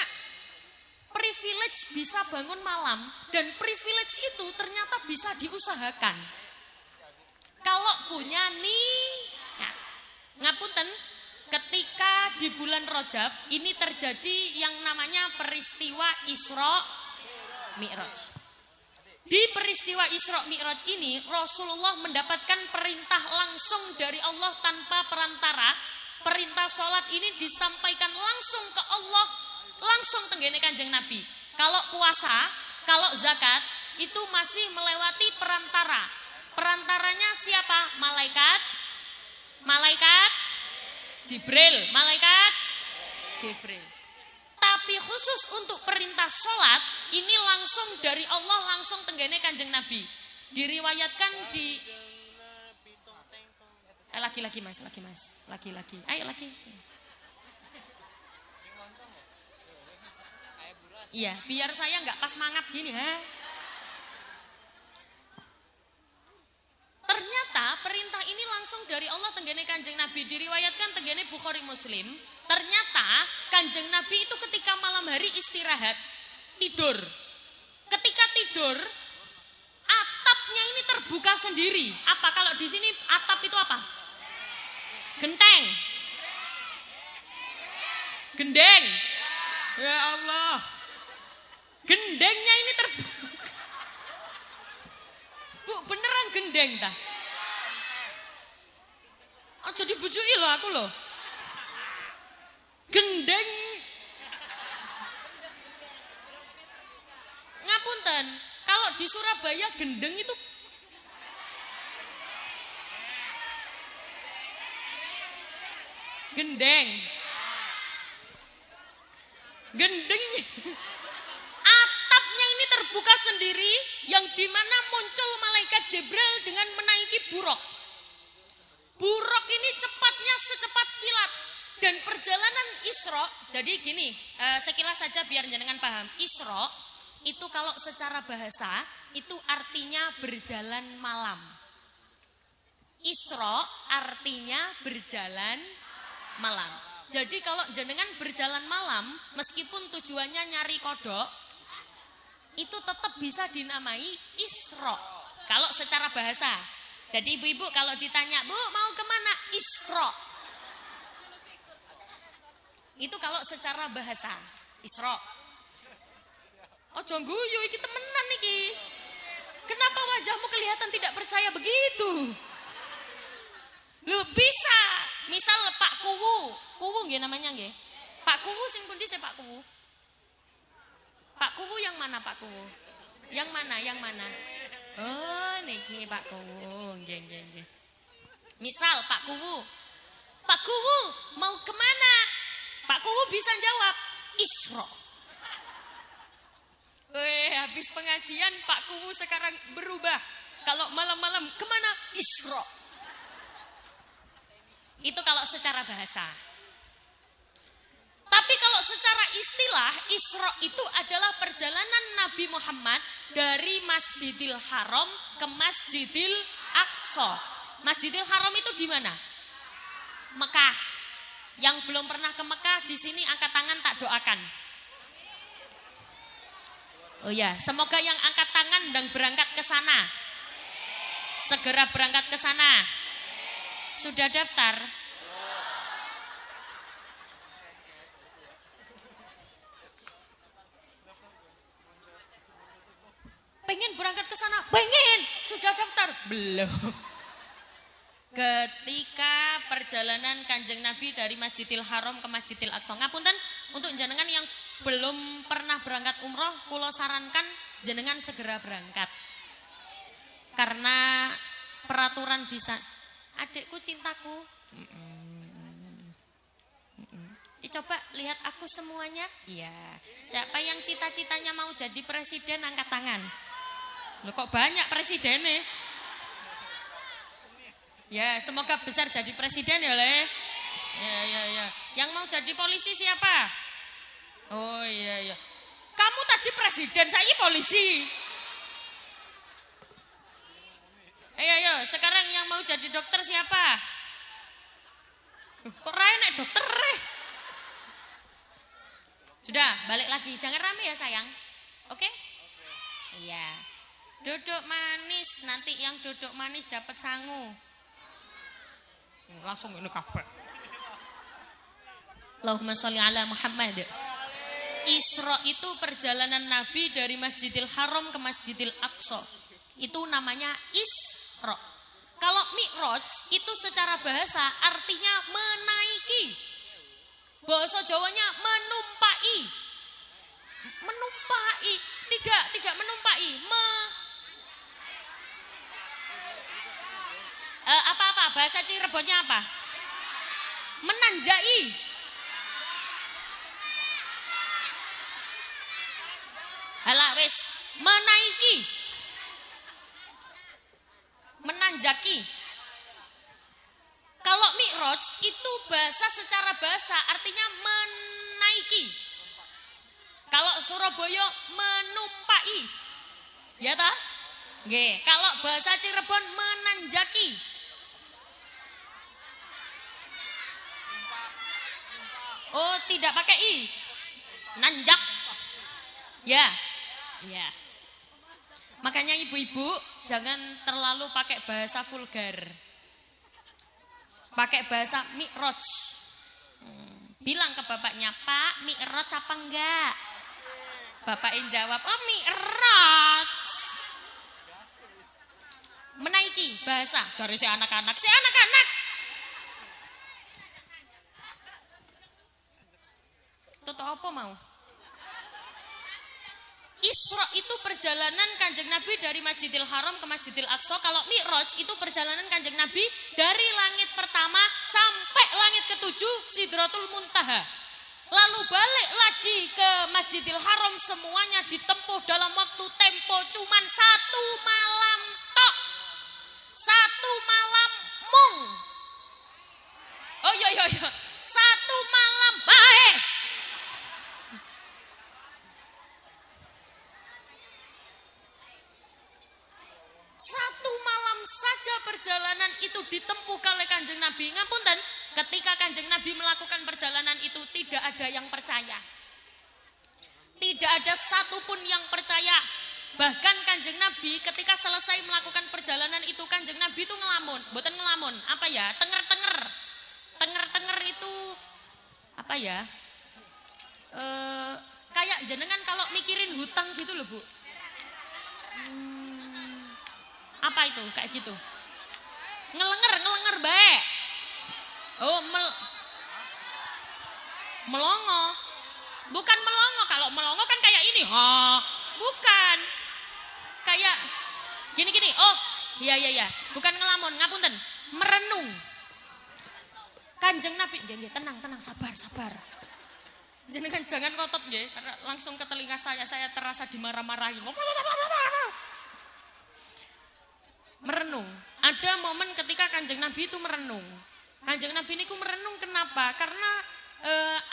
privilege bisa bangun malam. Dan privilege itu ternyata bisa diusahakan. Kalau punya niat. Ngapunten, ketika di bulan Rajab ini terjadi yang namanya peristiwa Isra Mi'raj. Di peristiwa Isra Mi'raj ini Rasulullah mendapatkan perintah langsung dari Allah tanpa perantara. Perintah sholat ini disampaikan langsung ke Allah, langsung tenggene Kanjeng Nabi. Kalau puasa, kalau zakat itu masih melewati perantara. Perantaranya siapa? Malaikat Jibril, malaikat Jibril. Tapi khusus untuk perintah sholat ini langsung dari Allah, langsung tenggene Kanjeng Nabi. Diriwayatkan di lagi mas, ayo lagi. Iya, biar saya nggak pas mangap gini, Ternyata perintah ini langsung dari Allah tenggene Kanjeng Nabi. Diriwayatkan tenggene Bukhari Muslim. Ternyata Kanjeng Nabi itu ketika malam hari istirahat, tidur. Ketika tidur, atapnya ini terbuka sendiri. Apa kalau di sini atap itu apa? Genteng. Gendeng. Ya Allah. Gendengnya ini terbuka. Bu, beneran gendeng ta? Oh, jadi bujuki loh aku loh. Gendeng. Ngapunten, kalau di Surabaya gendeng itu gendeng. Gendeng. Atapnya ini terbuka sendiri, yang dimana muncul malaikat Jibril dengan menaiki buruk. Buruk ini cepatnya secepat kilat. Dan perjalanan Isra, jadi gini, sekilas saja biar jenengan paham. Isra itu kalau secara bahasa itu artinya berjalan malam. Isra artinya berjalan malam. Jadi kalau jenengan berjalan malam, meskipun tujuannya nyari kodok, itu tetap bisa dinamai Isra. Kalau secara bahasa. Jadi ibu-ibu kalau ditanya, Bu mau kemana? Isra. Itu kalau secara bahasa. Isra. Ojo guyu iki temenan iki. Kenapa wajahmu kelihatan tidak percaya begitu? Lu bisa. Misal Pak Kuwu nggih namanya nggih. Pak Kuwu sing pundi sih Pak Kuwu? Pak Kuwu yang mana Pak Kuwu? Yang mana? Oh, niki Pak Kuwu. Nggih. Misal Pak Kuwu mau kemana? Pak Kuwu bisa jawab Isra. Habis pengajian Pak Kuwu sekarang berubah. Kalau malam-malam kemana? Isra. Itu kalau secara bahasa. Tapi kalau secara istilah, Isra itu adalah perjalanan Nabi Muhammad dari Masjidil Haram ke Masjidil Aqsa. Masjidil Haram itu di mana? Mekah. Yang belum pernah ke Mekah di sini angkat tangan tak doakan. Oh ya, semoga yang angkat tangan dan berangkat ke sana. Segera berangkat ke sana. Sudah daftar? Pengen berangkat ke sana? Pengen. Sudah daftar? Belum. Ketika perjalanan Kanjeng Nabi dari Masjidil Haram ke Masjidil Aqsa. Ngapunten, untuk jenengan yang belum pernah berangkat umroh, kula sarankan jenengan segera berangkat. Karena peraturan di sana. Adikku cintaku. Coba lihat aku semuanya. Iya. Siapa yang cita-citanya mau jadi presiden angkat tangan. Loh kok banyak presidennya? Ya, semoga besar jadi presiden ya, Le. Ya. Yang mau jadi polisi siapa? Oh iya. Kamu tadi presiden, saya polisi. Ayo, sekarang yang mau jadi dokter siapa? Kok Rai nek dokter? Sudah, balik lagi. Jangan rame ya sayang. Oke? Iya. Duduk manis, nanti yang duduk manis dapat sangu. Langsung ini kabeh. Allahumma sholli ala Muhammad. Isra itu perjalanan Nabi dari Masjidil Haram ke Masjidil Aqsa. Itu namanya Isra. Kalau Mi'raj itu secara bahasa artinya menaiki. Bahasa Jawanya menumpai. Menumpai, tidak menumpai. Apa-apa bahasa Cirebonnya apa? Menanjai. Halah wis, menaiki. Menanjaki. Kalau Mi'raj itu bahasa secara bahasa artinya menaiki. Kalau Surabaya menumpai. Ya toh? Nggih, kalau bahasa Cirebon menanjaki. Oh, tidak pakai i. Nanjak. Ya. Ya. Makanya ibu-ibu jangan terlalu pakai bahasa vulgar. Pakai bahasa Mi'raj. Bilang ke bapaknya, "Pak, Mi'raj apa enggak?" Bapaknya jawab, "Oh, Mi'raj." Menaiki bahasa. Cari si anak-anak. Toto apa mau? Isra itu perjalanan Kanjeng Nabi dari Masjidil Haram ke Masjidil Aqsa. Kalau Mi'raj itu perjalanan Kanjeng Nabi dari langit pertama sampai langit ketujuh Sidratul Muntaha. Lalu balik lagi ke Masjidil Haram, semuanya ditempuh dalam waktu tempo cuman 1 malam tok. 1 malam mung. Oh iya. 1 malam baik. Satu malam saja perjalanan itu ditempuh oleh Kanjeng Nabi. Ngapunten, ketika Kanjeng Nabi melakukan perjalanan itu tidak ada yang percaya. Tidak ada satupun yang percaya. Bahkan Kanjeng Nabi ketika selesai melakukan perjalanan itu, Kanjeng Nabi itu ngelamun. Bukan ngelamun, apa ya? Tenger-tenger. Tenger-tenger itu apa ya? Kayak jenengan kalau mikirin hutang gitu loh, Bu. Apa itu kayak gitu? Ngelenger baik. Oh, melongo. Bukan melongo. Kalau melongo kan kayak ini. Bukan. Kayak gini. Oh, iya. Bukan ngelamun, ngapunten. Merenung. Kanjeng Nabi, nggih, tenang, sabar. Jangan kotot nggih, karena langsung ke telinga saya terasa dimarah-marahin. Merenung. Ada momen ketika Kanjeng Nabi itu merenung. Kanjeng Nabi ini merenung kenapa? Karena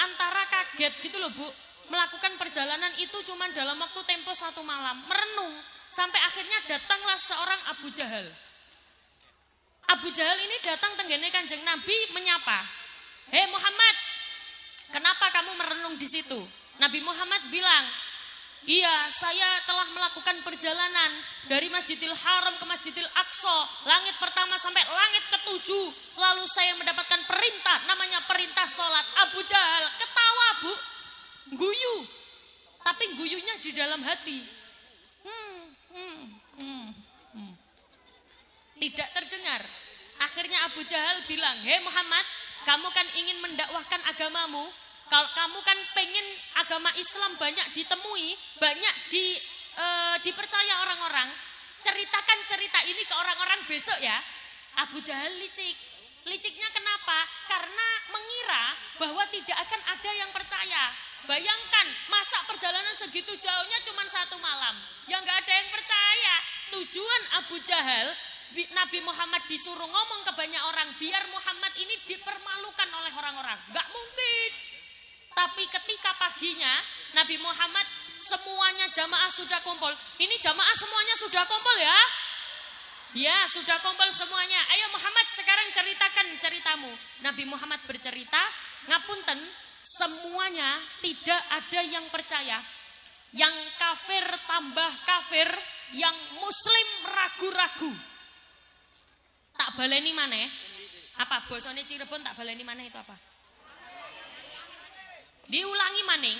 antara kaget gitu loh, Bu. Melakukan perjalanan itu cuma dalam waktu tempo 1 malam. Merenung. Sampai akhirnya datanglah seorang Abu Jahal. Abu Jahal ini datang tenggene Kanjeng Nabi menyapa. "Hei Muhammad, kenapa kamu merenung di situ?" Nabi Muhammad bilang, "Iya, saya telah melakukan perjalanan dari Masjidil Haram ke Masjidil Aqsa, langit pertama sampai langit ke-7. Lalu saya mendapatkan perintah, namanya perintah sholat." Abu Jahal ketawa, Bu. Guyu. Tapi guyunya di dalam hati. Tidak terdengar. Akhirnya Abu Jahal bilang, "Hei Muhammad, kamu kan ingin mendakwahkan agamamu. Kalau kamu kan pengen agama Islam banyak ditemui, banyak dipercaya orang-orang. Ceritakan cerita ini ke orang-orang besok ya." Abu Jahal licik. Liciknya kenapa? Karena mengira bahwa tidak akan ada yang percaya. Bayangkan, masa perjalanan segitu jauhnya cuma 1 malam. Ya nggak ada yang percaya. Tujuan Abu Jahal, Nabi Muhammad disuruh ngomong ke banyak orang, biar Muhammad ini dipermalukan oleh orang-orang. Nggak mungkin. Tapi ketika paginya Nabi Muhammad semuanya jamaah sudah kumpul. Ini jamaah semuanya sudah kumpul ya? Ya, sudah kumpul semuanya. Ayo Muhammad, sekarang ceritakan ceritamu. Nabi Muhammad bercerita, ngapunten, semuanya tidak ada yang percaya. Yang kafir tambah kafir, yang muslim ragu-ragu. Tak baleni maneh. Apa bosone Cirebon tak baleni maneh itu apa? Diulangi maning,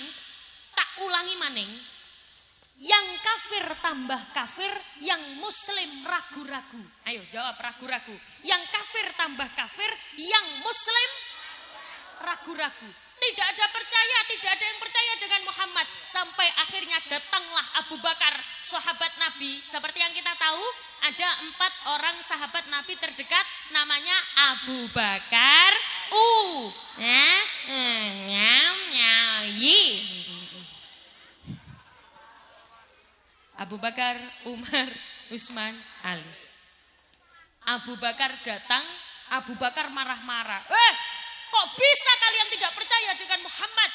tak ulangi maning. Yang kafir tambah kafir, yang muslim ragu-ragu. Ayo jawab ragu-ragu. Yang kafir tambah kafir, yang muslim ragu-ragu. Tidak ada percaya, tidak ada yang percaya dengan Muhammad. Sampai akhirnya datanglah Abu Bakar, sahabat Nabi. Seperti yang kita tahu, ada 4 orang sahabat Nabi terdekat, namanya Abu Bakar, Abu Bakar, Umar, Utsman, Ali. Abu Bakar datang, Abu Bakar marah-marah. Kok bisa kalian tidak percaya dengan Muhammad?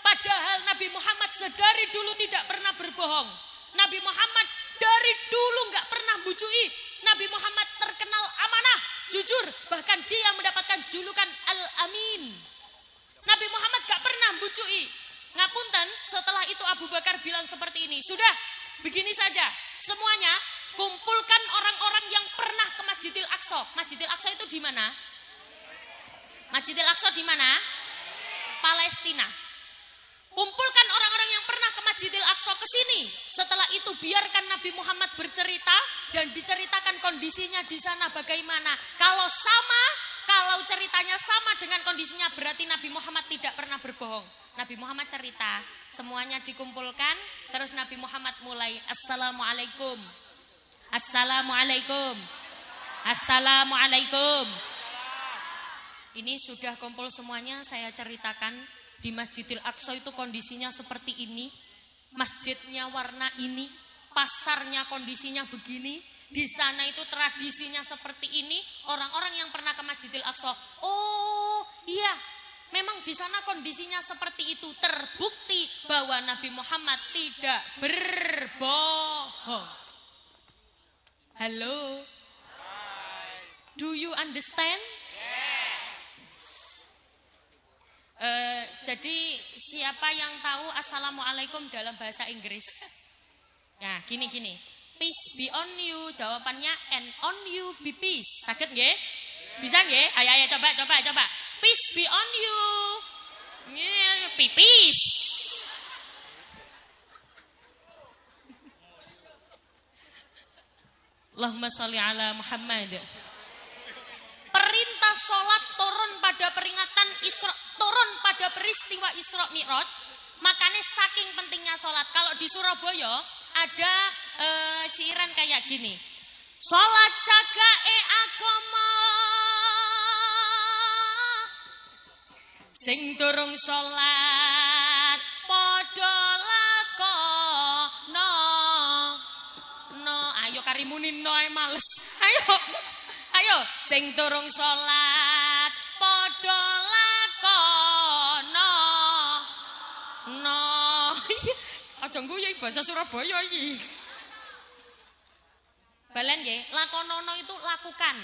Padahal Nabi Muhammad sedari dulu tidak pernah berbohong. Nabi Muhammad dari dulu nggak pernah bucui. Nabi Muhammad terkenal amanah, jujur, bahkan dia mendapatkan julukan Al-Amin. Nabi Muhammad nggak pernah bucui. Ngapunten, setelah itu Abu Bakar bilang seperti ini, sudah, begini saja, semuanya kumpulkan orang-orang yang pernah ke Masjidil Aqsa. Masjidil Aqsa itu di mana? Masjidil Aqsa di mana? Palestina. Kumpulkan orang-orang yang pernah ke Masjidil Aqsa ke sini. Setelah itu biarkan Nabi Muhammad bercerita dan diceritakan kondisinya di sana bagaimana. Kalau sama, kalau ceritanya sama dengan kondisinya, berarti Nabi Muhammad tidak pernah berbohong. Nabi Muhammad cerita, semuanya dikumpulkan, terus Nabi Muhammad mulai, Assalamualaikum. Assalamualaikum. Assalamualaikum. Ini sudah kumpul semuanya, saya ceritakan di Masjidil Aqsa itu kondisinya seperti ini. Masjidnya warna ini, pasarnya kondisinya begini. Di sana itu tradisinya seperti ini. Orang-orang yang pernah ke Masjidil Aqsa, oh iya, memang di sana kondisinya seperti itu. Terbukti bahwa Nabi Muhammad tidak berbohong. Halo, do you understand? Jadi siapa yang tahu Assalamualaikum dalam bahasa Inggris? Nah, gini. Peace be on you, jawabannya and on you be peace. Sakit nggih? Bisa nggih? Ayo coba. Peace be on you. Be peace. Allahumma sholli ala Muhammad. Perintah sholat turun pada peringatan Isra, turun pada peristiwa Isra Mi'raj. Makanya saking pentingnya sholat. Kalau di Surabaya ada siiran kayak gini. Sholat jagae agama, sing durung sholat padha lakono. Ayo karimunin noe males. Ayo, sing durung sholat padha lakono. Aja guyu bahasa Surabaya iki. Balen nggih, lakonono itu lakukan.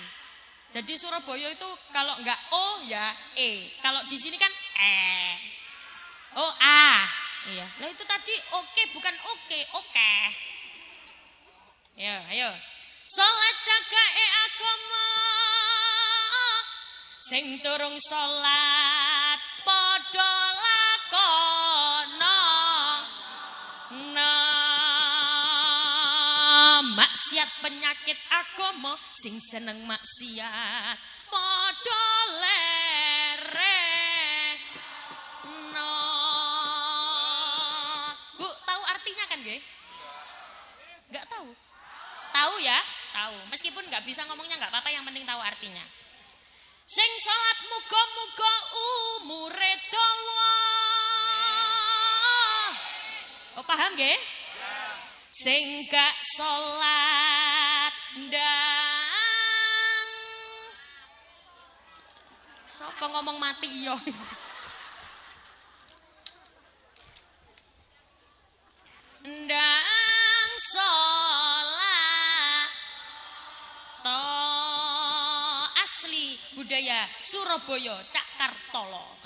Jadi Surabaya itu kalau enggak o ya e. Kalau di sini kan e. Oh a. Iya. Nah itu tadi oke bukan oke. Ya, ayo. Salat jagae agama, sing durung salat padha lakono. Maksiat penyakit agama, sing seneng maksiat padha lereh. Bu, tahu artinya kan nggih? Enggak tahu? Tahu ya? Tahu. Meskipun nggak bisa ngomongnya nggak apa-apa, yang penting tahu artinya. Sing salat muga-muga umure dawa. Oh paham nggih? Sing gak salat ndang. Sapa ngomong mati yo. Ndang salat to asli budaya Surabaya Cak Kartolo.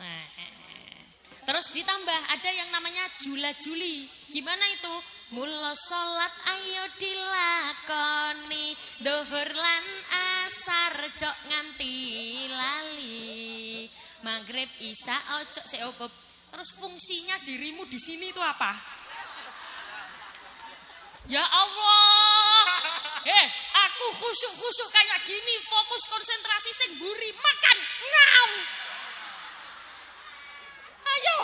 Terus ditambah ada yang namanya jula-juli. Gimana itu? Mula salat ayo dilakoni, dhuhur lan asar jok nganti lali, maghrib isya ojo seopo. Terus fungsinya dirimu di sini itu apa? Ya Allah. Aku khusuk-khusuk kayak gini, fokus konsentrasi sing mburi makan. Ngau. Ayo.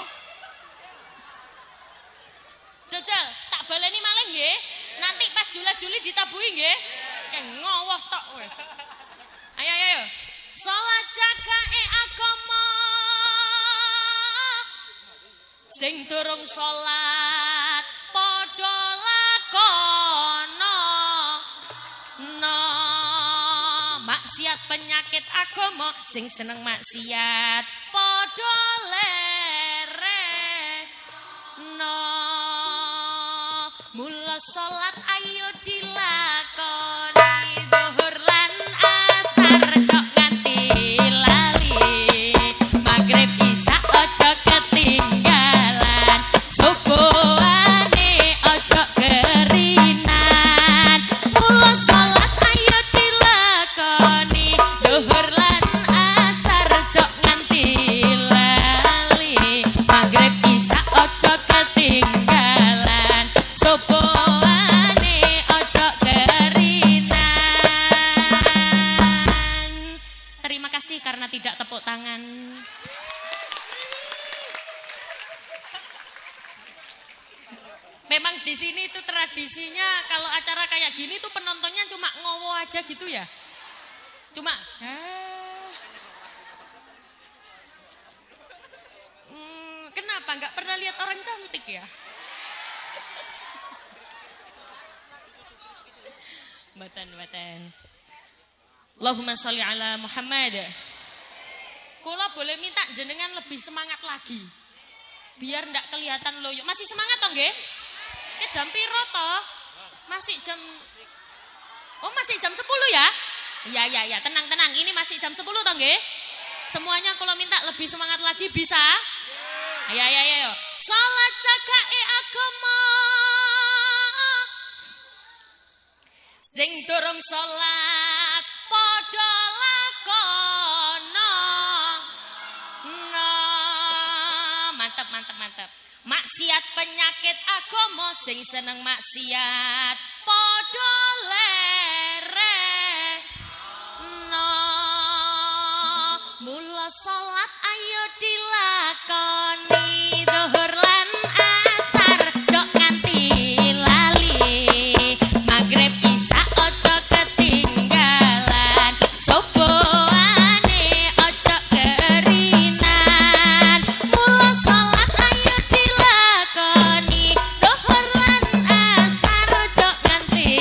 Jajal, tak baleni malih nggih. Nanti pas jula-juli ditabui nggih. Kayak ngowoh tok kowe. Ayo. Salat jagae agama. Sing durung salat padha lakono. Maksiat penyakit agama, sing seneng maksiat padha lereno. Mula salat ayo dilakoni zuhur lan asar cok nganti lali. Maghrib isya aja ketinggalan, subuhane aja kerinan. Mula salat ayo dilakoni zuhur lan asar cok nganti lali. Maghrib isya aja ketinggalan, subuhane ojo kerinan. Terima kasih karena tidak tepuk tangan. Memang di sini itu tradisinya kalau acara kayak gini tuh penontonnya cuma ngowo aja gitu ya. Cuma kenapa nggak pernah lihat orang cantik ya? Batan. Allahumma sholli ala Muhammad. Kula boleh minta jenengan lebih semangat lagi. Biar ndak kelihatan loyo. Masih semangat toh nggih? Jam piro toh? Masih jam masih jam 10 ya? Iya, tenang. Ini masih jam 10 toh nggih? Semuanya kalau minta lebih semangat lagi bisa? Ayo. Salat jagae agama. Sing durung salat padha lakono. Mantap. Maksiat penyakit agama, sing seneng maksiat padha lereno. Mula salat ayo dilakoni zuhur lan asar cok nganti lali. Maghrib isya ojo ketinggalan, subuhane ojo kerinan. Mula salat ayo dilakoni zuhur lan asar cok nganti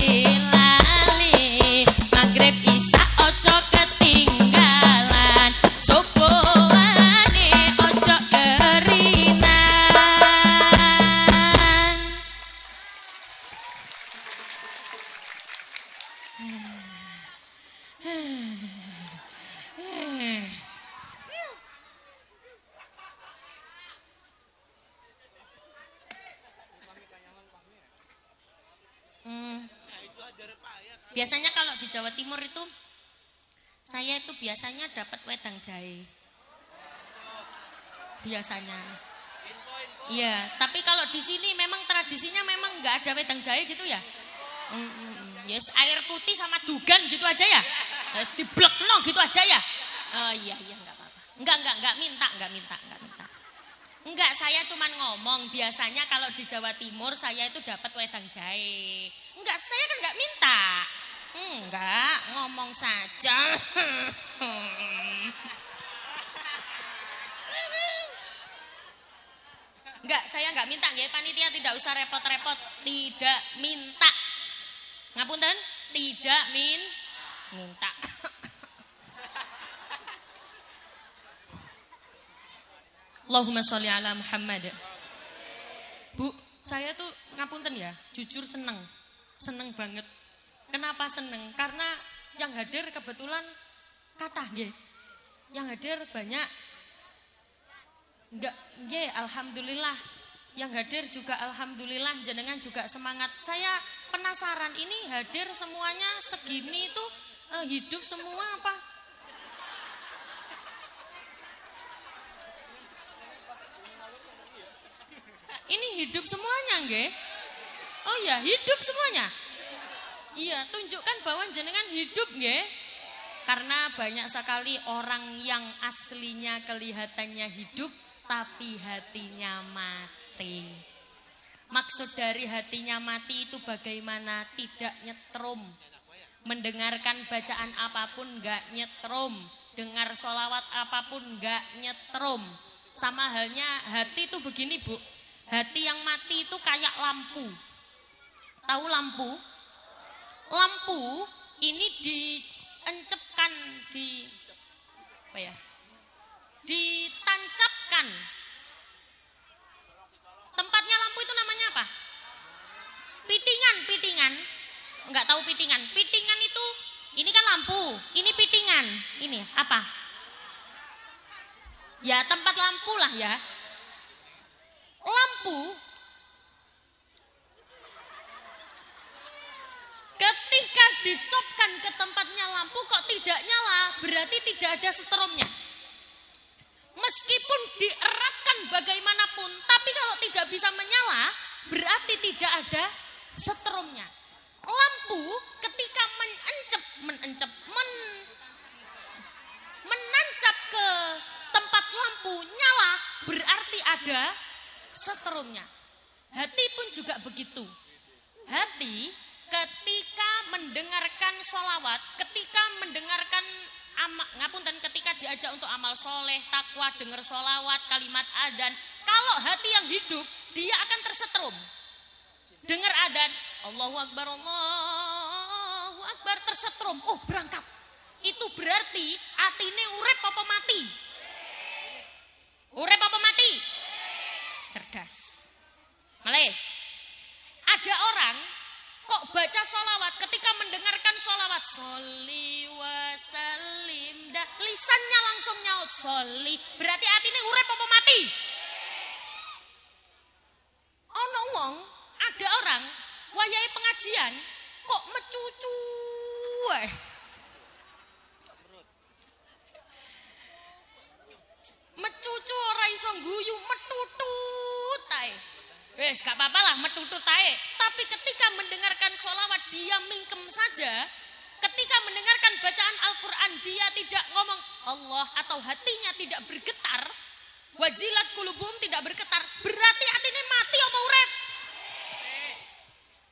lali. Maghrib isya ojo ketinggalan, subuhane ojo kerinan. Biasanya kalau di Jawa Timur itu saya itu biasanya dapat wedang jahe. Biasanya. Iya, tapi kalau di sini memang tradisinya memang nggak ada wedang jahe gitu ya. Yes, air putih sama dugan gitu aja ya. Yes, diblekno gitu aja ya. Oh iya nggak apa-apa. Enggak minta. Enggak, saya cuman ngomong biasanya kalau di Jawa Timur saya itu dapat wedang jahe. Enggak, saya kan enggak minta. Enggak, ngomong saja. Enggak, saya enggak minta nggih, panitia tidak usah repot-repot, tidak minta. Ngapunten? Tidak minta. Allahumma sholli ala Muhammad. Bu, saya tuh ngapunten ya, jujur seneng banget. Kenapa seneng? Karena yang hadir kebetulan kathah nggih. Yang hadir banyak. Enggak, nggih, alhamdulillah. Yang hadir juga alhamdulillah, jenengan juga semangat. Saya penasaran ini hadir semuanya segini itu hidup semua apa? hidup semuanya nggih? Oh ya, hidup semuanya. Iya, tunjukkan bahwa jenengan hidup nggih. Karena banyak sekali orang yang aslinya kelihatannya hidup tapi hatinya mati. Maksud dari hatinya mati itu bagaimana? Tidak nyetrum. Mendengarkan bacaan apapun enggak nyetrum. Dengar sholawat apapun enggak nyetrum. Sama halnya hati itu begini Bu. Hati yang mati itu kayak lampu. Tahu lampu? Lampu ini diencepkan ditancapkan. Tempatnya lampu itu namanya apa? Pitingan. Enggak tahu pitingan. Pitingan itu ini kan lampu, ini pitingan. Ini apa? Ya tempat lampu lah ya. Lampu ketika dicopkan ke tempatnya lampu kok tidak nyala, berarti tidak ada setrumnya. Meskipun dieratkan bagaimanapun, tapi kalau tidak bisa menyala, berarti tidak ada setrumnya. Lampu ketika menancap ke tempat lampu nyala, berarti ada setrumnya. Hati pun juga begitu. Hati ketika mendengarkan sholawat, ketika mendengarkan ketika diajak untuk amal soleh, takwa, dengar sholawat, kalimat adzan, kalau hati yang hidup, dia akan tersetrum. Dengar adzan, Allahu Akbar, tersetrum. Oh berangkat. Itu berarti atine urip apa mati? Urip apa mati? Cerdas. Malih. Ada orang kok baca sholawat ketika mendengarkan sholawat sholli wa sallim dah lisannya langsung nyaut sholli, berarti atine urip apa mati? Ono wong, ada orang wayahe pengajian kok mecucu mecucu ora iso guyu metutut ae. Wes gak apa-apa lah metutut ae. Tapi ketika mendengarkan sholawat dia mingkem saja. Ketika mendengarkan bacaan Al-Quran dia tidak ngomong Allah atau hatinya tidak bergetar. Wajilat kulubum tidak bergetar. Berarti hatinya mati apa urep?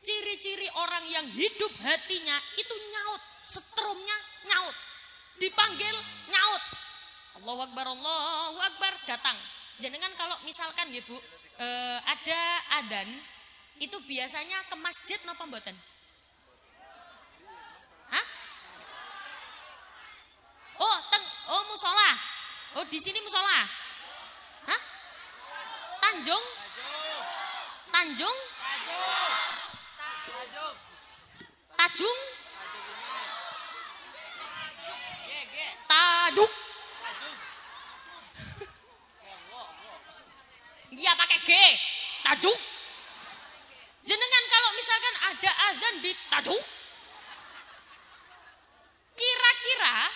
Ciri-ciri orang yang hidup hatinya itu nyaut. Setrumnya nyaut. Dipanggil nyaut. Allahu Akbar datang. Jenengan kalau misalkan ya Bu, ada adzan itu biasanya ke masjid napa mboten? Hah? Oh musola. Oh di sini musola. Hah? Tanjung? Tajung? Tajuk? Dia pakai G, tajuk. Jenengan kalau misalkan ada adzan di tajuk, kira-kira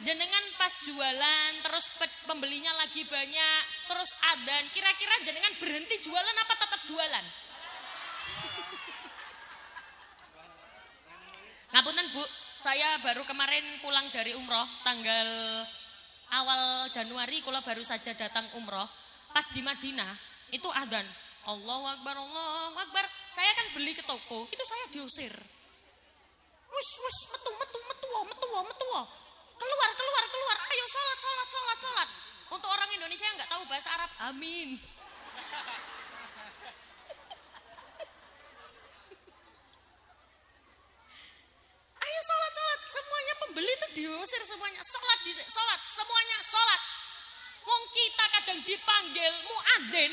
jenengan pas jualan terus pembelinya lagi banyak, terus adzan, kira-kira jenengan berhenti jualan apa tetap jualan? Ngapunten Bu, saya baru kemarin pulang dari umroh tanggal awal Januari, kula baru saja datang umroh. Pas di Madinah itu adzan Allahu Akbar, saya kan beli ke toko, itu saya diusir. Wis metu. Keluar. Ayo sholat. Untuk orang Indonesia yang nggak tahu bahasa Arab, amin. Ayo sholat. Semuanya pembeli itu diusir semuanya. Sholat, semuanya sholat. Wong kita kadang dipanggil muadzin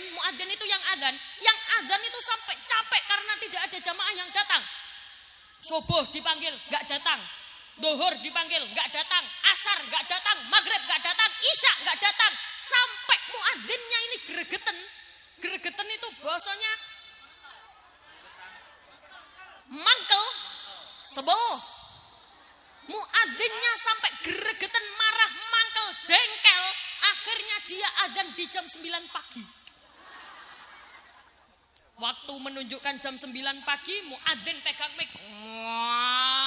itu yang adzan itu sampai capek karena tidak ada jamaah yang datang. Subuh dipanggil nggak datang, Zuhur dipanggil nggak datang, asar nggak datang, maghrib nggak datang, isya nggak datang, sampai muadzinnya ini gregetan itu bahasanya mangkel, sebel. Muadzinnya sampai gregetan, marah, mangkel, jengkel. Akhirnya dia adzan di jam 9 pagi. Waktu menunjukkan jam 9 pagi, muadzin pegang mic. Allahu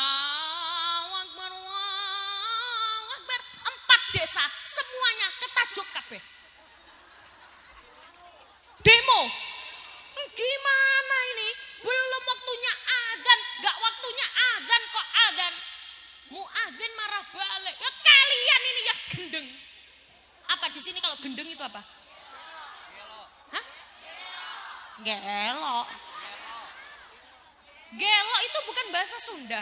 Akbar. 4 desa semuanya ketajuk kabeh. Demo. Gimana ini? Belum waktunya adzan, enggak waktunya adzan kok adzan. Muadzin marah balik. Ya kalian ini ya gendeng. Apa di sini kalau gendeng itu apa? Hah? Gelo. Gelo itu bukan bahasa Sunda.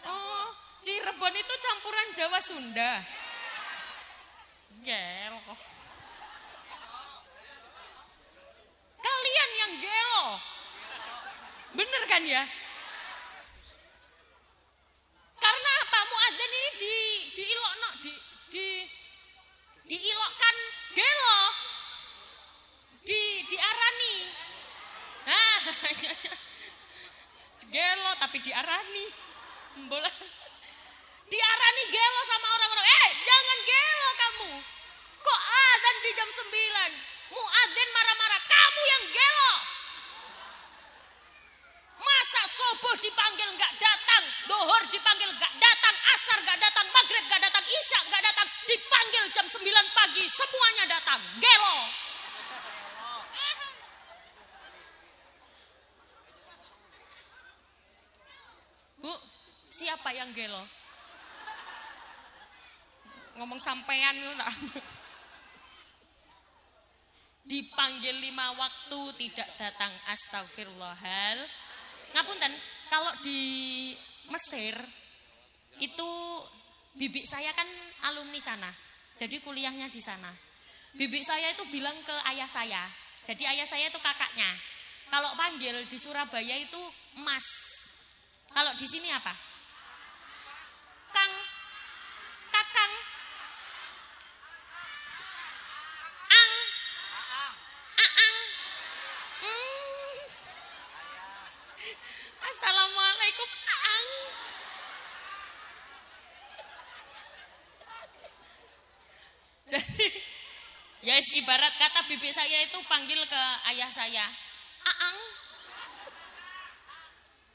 Oh, Cirebon itu campuran Jawa Sunda. Gelo. Kalian yang gelo. Bener kan ya? Karena apa? Muadzin ini diilokno diilokkan gelo. Diarani. Nah, gelo tapi diarani. Bola. Diarani gelo sama orang-orang. Jangan gelo kamu. Kok adzan di jam 9? Muadzin marah-marah. Kamu yang gelo. Masa subuh dipanggil nggak datang, dohor dipanggil nggak datang, asar nggak datang, maghrib nggak datang, isya nggak datang, dipanggil jam 9 pagi semuanya datang, gelo. Bu, siapa yang gelo? Ngomong sampean lah. Dipanggil 5 waktu tidak datang, astagfirullahal. Ngapunten, kalau di Mesir itu bibik saya kan alumni sana. Jadi kuliahnya di sana. Bibik saya itu bilang ke ayah saya. Jadi ayah saya itu kakaknya. Kalau panggil di Surabaya itu Mas. Kalau di sini apa? Kang. Kakang. Ang. Aang. Assalamualaikum Aang. Jadi ya ibarat kata bibi saya itu panggil ke ayah saya, Aang.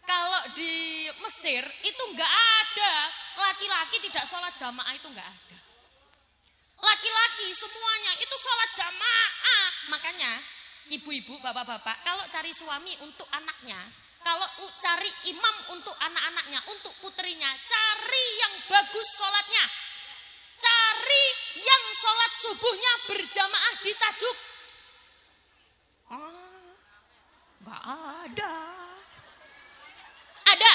Kalau di Mesir itu enggak ada laki-laki tidak sholat jamaah, itu enggak ada. Laki-laki semuanya itu sholat jamaah. Makanya ibu-ibu, bapak-bapak kalau cari suami untuk anaknya, kalau cari imam untuk anak-anaknya, untuk putrinya, cari yang bagus sholatnya. Cari yang sholat subuhnya berjamaah di tajuk. Gak ada. Ada.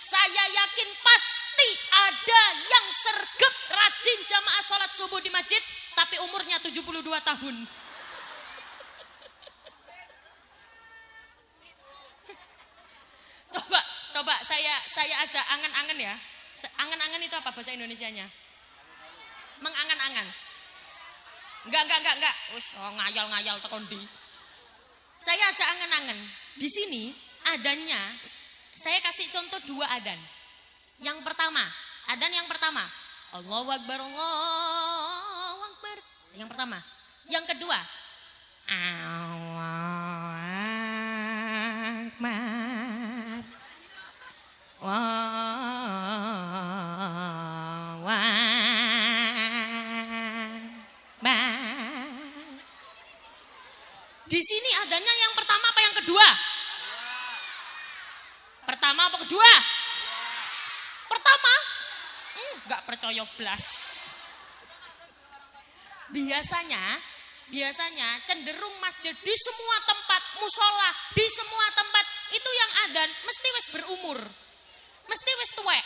Saya yakin pasti ada yang sergap rajin jamaah sholat subuh di masjid, tapi umurnya 72 tahun. Coba saya ajak angan-angan ya. Angan-angan itu apa bahasa Indonesianya? Mengangan-angan. Enggak. Wis ngayal-ngayal tekon di. Saya ajak angan-angan. Di sini adanya, saya kasih contoh 2 adan. Yang pertama, adan yang pertama, Allahu Akbar, Allahu Akbar. Yang pertama. Yang kedua, Allahu Akbar. Di sini adanya yang pertama apa yang kedua? Pertama apa kedua? Pertama? Enggak percaya blas. Biasanya cenderung masjid di semua tempat, musola di semua tempat itu yang adan mesti wis berumur. Mesti wis tuwek.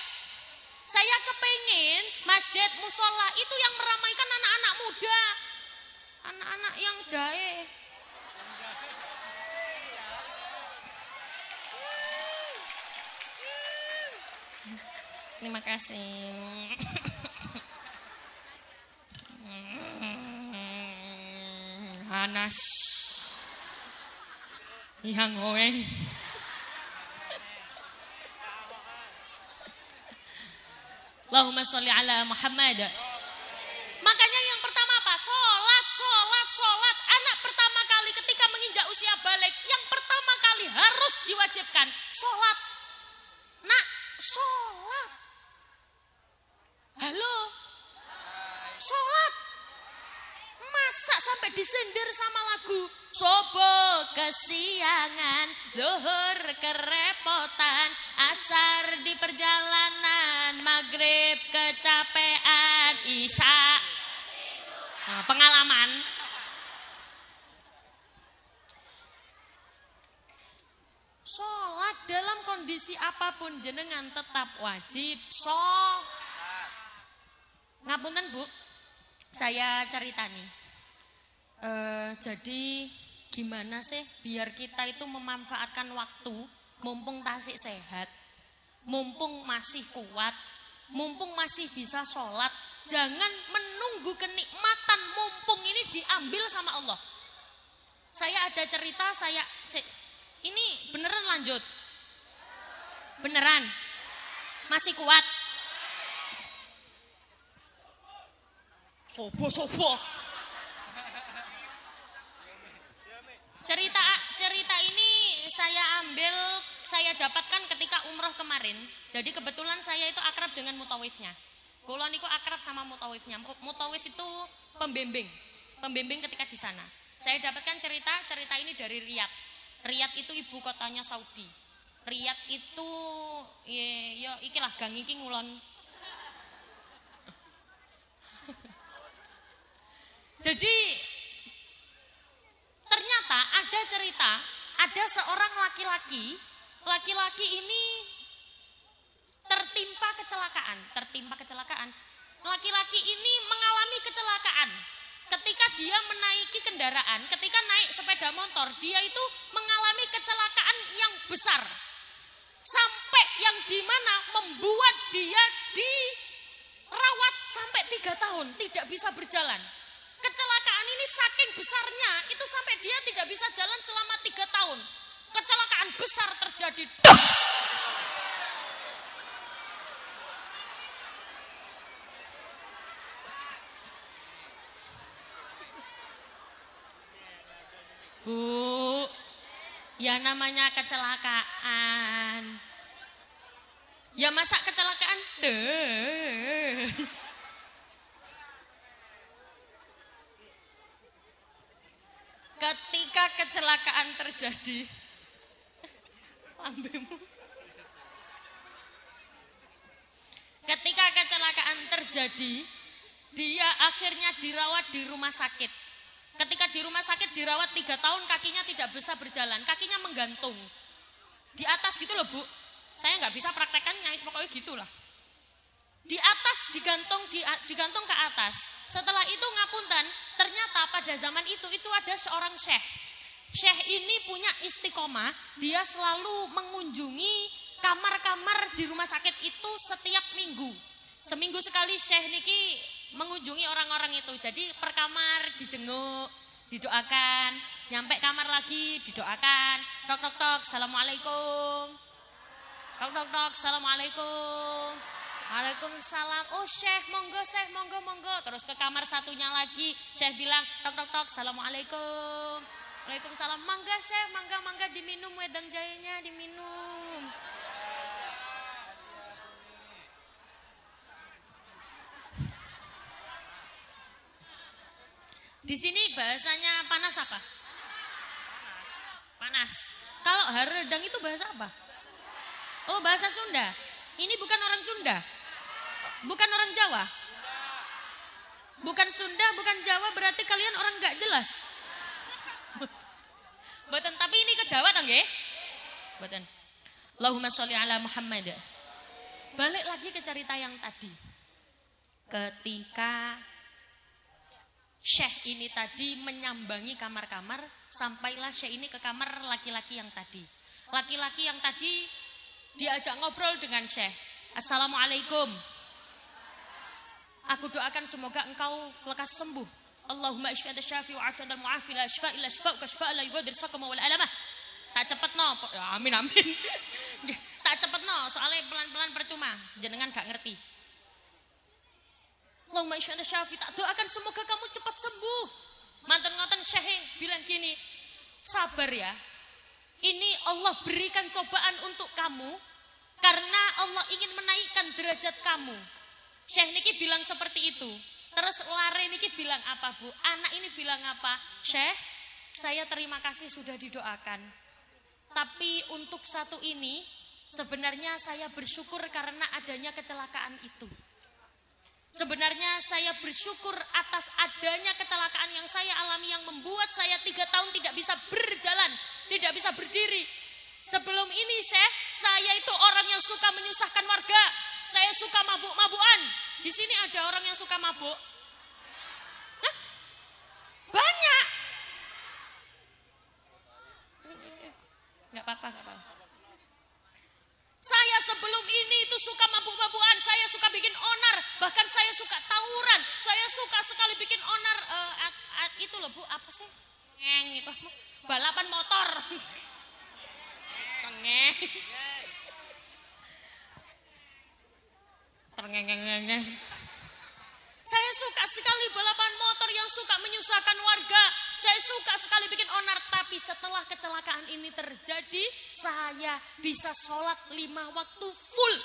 Saya kepengin masjid musola itu yang meramaikan anak-anak muda. Anak-anak yang jahe. Terima kasih. Hanas. Yang ngoeng. Allahumma sholli ala Muhammad. Makanya yang pertama apa? Sholat Sholat. Anak pertama kali ketika menginjak usia balik, yang pertama kali harus diwajibkan sholat. Nak, sholat. Halo, sholat. Masa sampai disindir sama lagu subuh kesiangan, zuhur kerepotan, asar di perjalanan, maghrib kecapean, isya. Nah, pengalaman. Sholat dalam kondisi apapun jenengan tetap wajib sholat. Ngapunten Bu, saya cerita nih. Jadi gimana sih biar kita itu memanfaatkan waktu mumpung tasik sehat, mumpung masih kuat, mumpung masih bisa sholat. Jangan menunggu kenikmatan mumpung ini diambil sama Allah. Saya ada cerita, ini beneran lanjut? Beneran? Masih kuat? Sobo. Cerita ini saya dapatkan ketika umroh kemarin. Jadi kebetulan saya itu akrab dengan mutawifnya. Kula niku akrab sama mutawifnya. Mutawif itu pembimbing ketika di sana. Saya dapatkan cerita ini dari Riyadh. Riyadh itu ibu kotanya Saudi. Riyadh itu ya ikilah gang iki ngulon. Jadi ternyata ada cerita, ada seorang laki-laki ini tertimpa kecelakaan. Laki-laki ini mengalami kecelakaan. Ketika dia menaiki kendaraan, ketika naik sepeda motor, dia itu mengalami kecelakaan yang besar. Sampai yang dimana membuat dia dirawat sampai 3 tahun, tidak bisa berjalan. Kecelakaan ini saking besarnya, itu sampai dia tidak bisa jalan selama 3 tahun. Kecelakaan besar terjadi. Bu, ya namanya kecelakaan. Ya masa kecelakaan? Ketika kecelakaan terjadi, lambemu. Ketika kecelakaan terjadi, dia akhirnya dirawat di rumah sakit. Ketika di rumah sakit dirawat 3 tahun, kakinya tidak bisa berjalan, kakinya menggantung di atas gitu loh Bu. Saya nggak bisa praktekkan, nyais pokoknya gitulah. Di atas digantung ke atas. Setelah itu ngapunten, ternyata pada zaman itu ada seorang syekh. Syekh ini punya istiqomah, dia selalu mengunjungi kamar-kamar di rumah sakit itu setiap minggu. Seminggu sekali syekh niki mengunjungi orang-orang itu. Jadi per kamar dijenguk, didoakan, nyampe kamar lagi didoakan. Tok tok tok, assalamualaikum. Tok tok tok, assalamualaikum. Waalaikumsalam. Oh syekh, monggo. Terus ke kamar satunya lagi, syekh bilang, tok tok tok, assalamualaikum. Waalaikumsalam. Mangga syekh, mangga diminum wedang jahenya, diminum. Di sini bahasanya panas apa? Panas. Kalau haredang itu bahasa apa? Oh, bahasa Sunda. Ini bukan orang Sunda. Bukan orang Jawa. Bukan Sunda, bukan Jawa, berarti kalian orang gak jelas. Boten, tapi ini ke Jawa toh nggih? Boten. Allahumma sholli ala Muhammad. Balik lagi ke cerita yang tadi. Ketika syekh ini tadi menyambangi kamar-kamar, sampailah syekh ini ke kamar laki-laki yang tadi. Laki-laki yang tadi diajak ngobrol dengan syekh. Assalamualaikum. Aku doakan semoga engkau lekas sembuh. Allahumma ishfi anta syafi wa afi anta mu'afi la shfa illa shfa'uka shfa la yughadiru saqama wal alamah. Tak cepetno. Amin. Tak cepetno, soalnya pelan-pelan percuma. Jenengan gak ngerti. Allahumma ishfi anta syafi, tak doakan semoga kamu cepat sembuh. Mantan ngoten Syekh bilang gini, sabar ya. Ini Allah berikan cobaan untuk kamu karena Allah ingin menaikkan derajat kamu. Syekh niki bilang seperti itu. Terus lare niki bilang apa Bu? Anak ini bilang apa? Syekh, saya terima kasih sudah didoakan. Tapi untuk satu ini sebenarnya saya bersyukur karena adanya kecelakaan itu. Sebenarnya saya bersyukur atas adanya kecelakaan yang saya alami yang membuat saya 3 tahun tidak bisa berjalan, tidak bisa berdiri. Sebelum ini Syekh, saya itu orang yang suka menyusahkan warga. Saya suka mabuk-mabukan. Di sini ada orang yang suka mabuk? Hah? Banyak. Enggak apa-apa, enggak apa-apa. Saya sebelum ini itu suka mabuk-mabukan, saya suka bikin onar, bahkan saya suka tawuran, saya suka sekali bikin onar, itu loh Bu, apa sih? Ngeng itu, balapan motor. Ngeng. Terngeng-ngeng. Saya suka sekali balapan motor yang suka menyusahkan warga. Saya suka sekali bikin onar. Tapi setelah kecelakaan ini terjadi, saya bisa sholat 5 waktu full.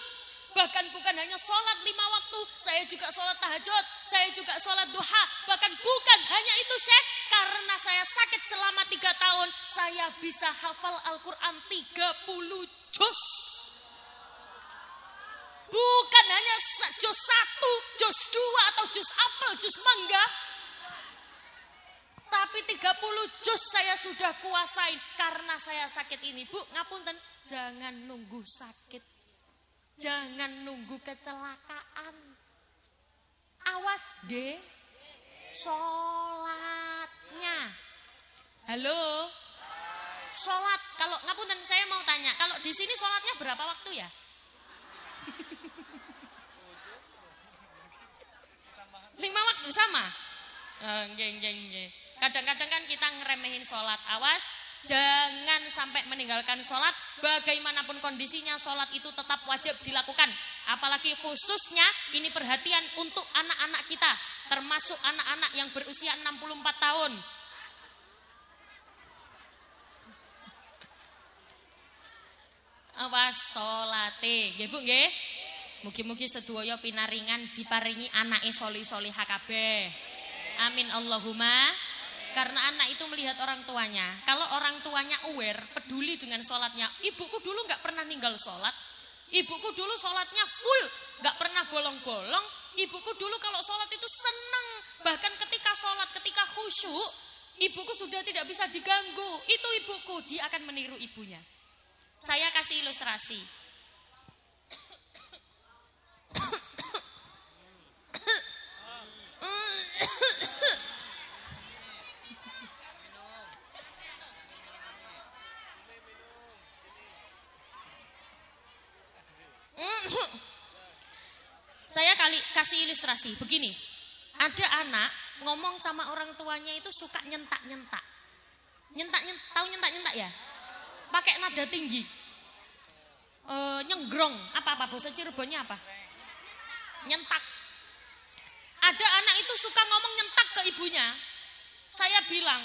Bahkan bukan hanya sholat 5 waktu, saya juga sholat tahajud, saya juga sholat duha. Bahkan bukan hanya itu Syekh, karena saya sakit selama 3 tahun, saya bisa hafal Al-Quran 30 juz. Bukan hanya juz 1, juz 2 atau juz apel, juz mangga. Tapi 30 juz saya sudah kuasain karena saya sakit ini. Bu, ngapunten, jangan nunggu sakit. Jangan nunggu kecelakaan. Awas deh sholatnya. Halo? Sholat, kalau ngapunten saya mau tanya, kalau di sini sholatnya berapa waktu ya? 5 waktu sama? Kadang-kadang kan kita ngeremehin sholat. Awas, jangan sampai meninggalkan sholat. Bagaimanapun kondisinya, sholat itu tetap wajib dilakukan. Apalagi khususnya ini perhatian untuk anak-anak kita, termasuk anak-anak yang berusia 64 tahun. Awas sholate, nggih Bu nggih. Mugi-mugi sedaya pinaringan diparingi anake solih-solihah kabeh. Amin Allahumma. Karena anak itu melihat orang tuanya. Kalau orang tuanya aware, peduli dengan sholatnya. Ibuku dulu gak pernah ninggal sholat. Ibuku dulu sholatnya full, gak pernah bolong-bolong. Ibuku dulu kalau sholat itu seneng. Bahkan ketika sholat, ketika khusyuk, ibuku sudah tidak bisa diganggu. Itu ibuku, dia akan meniru ibunya. Saya kasih ilustrasi. Saya kasih ilustrasi begini. Ada anak ngomong sama orang tuanya itu suka nyentak-nyentak. Tahu nyentak-nyentak ya? Pakai nada tinggi. Nyenggrong, apa bahasa Cirebonnya apa? Nyentak. Ada anak itu suka ngomong nyentak ke ibunya. Saya bilang,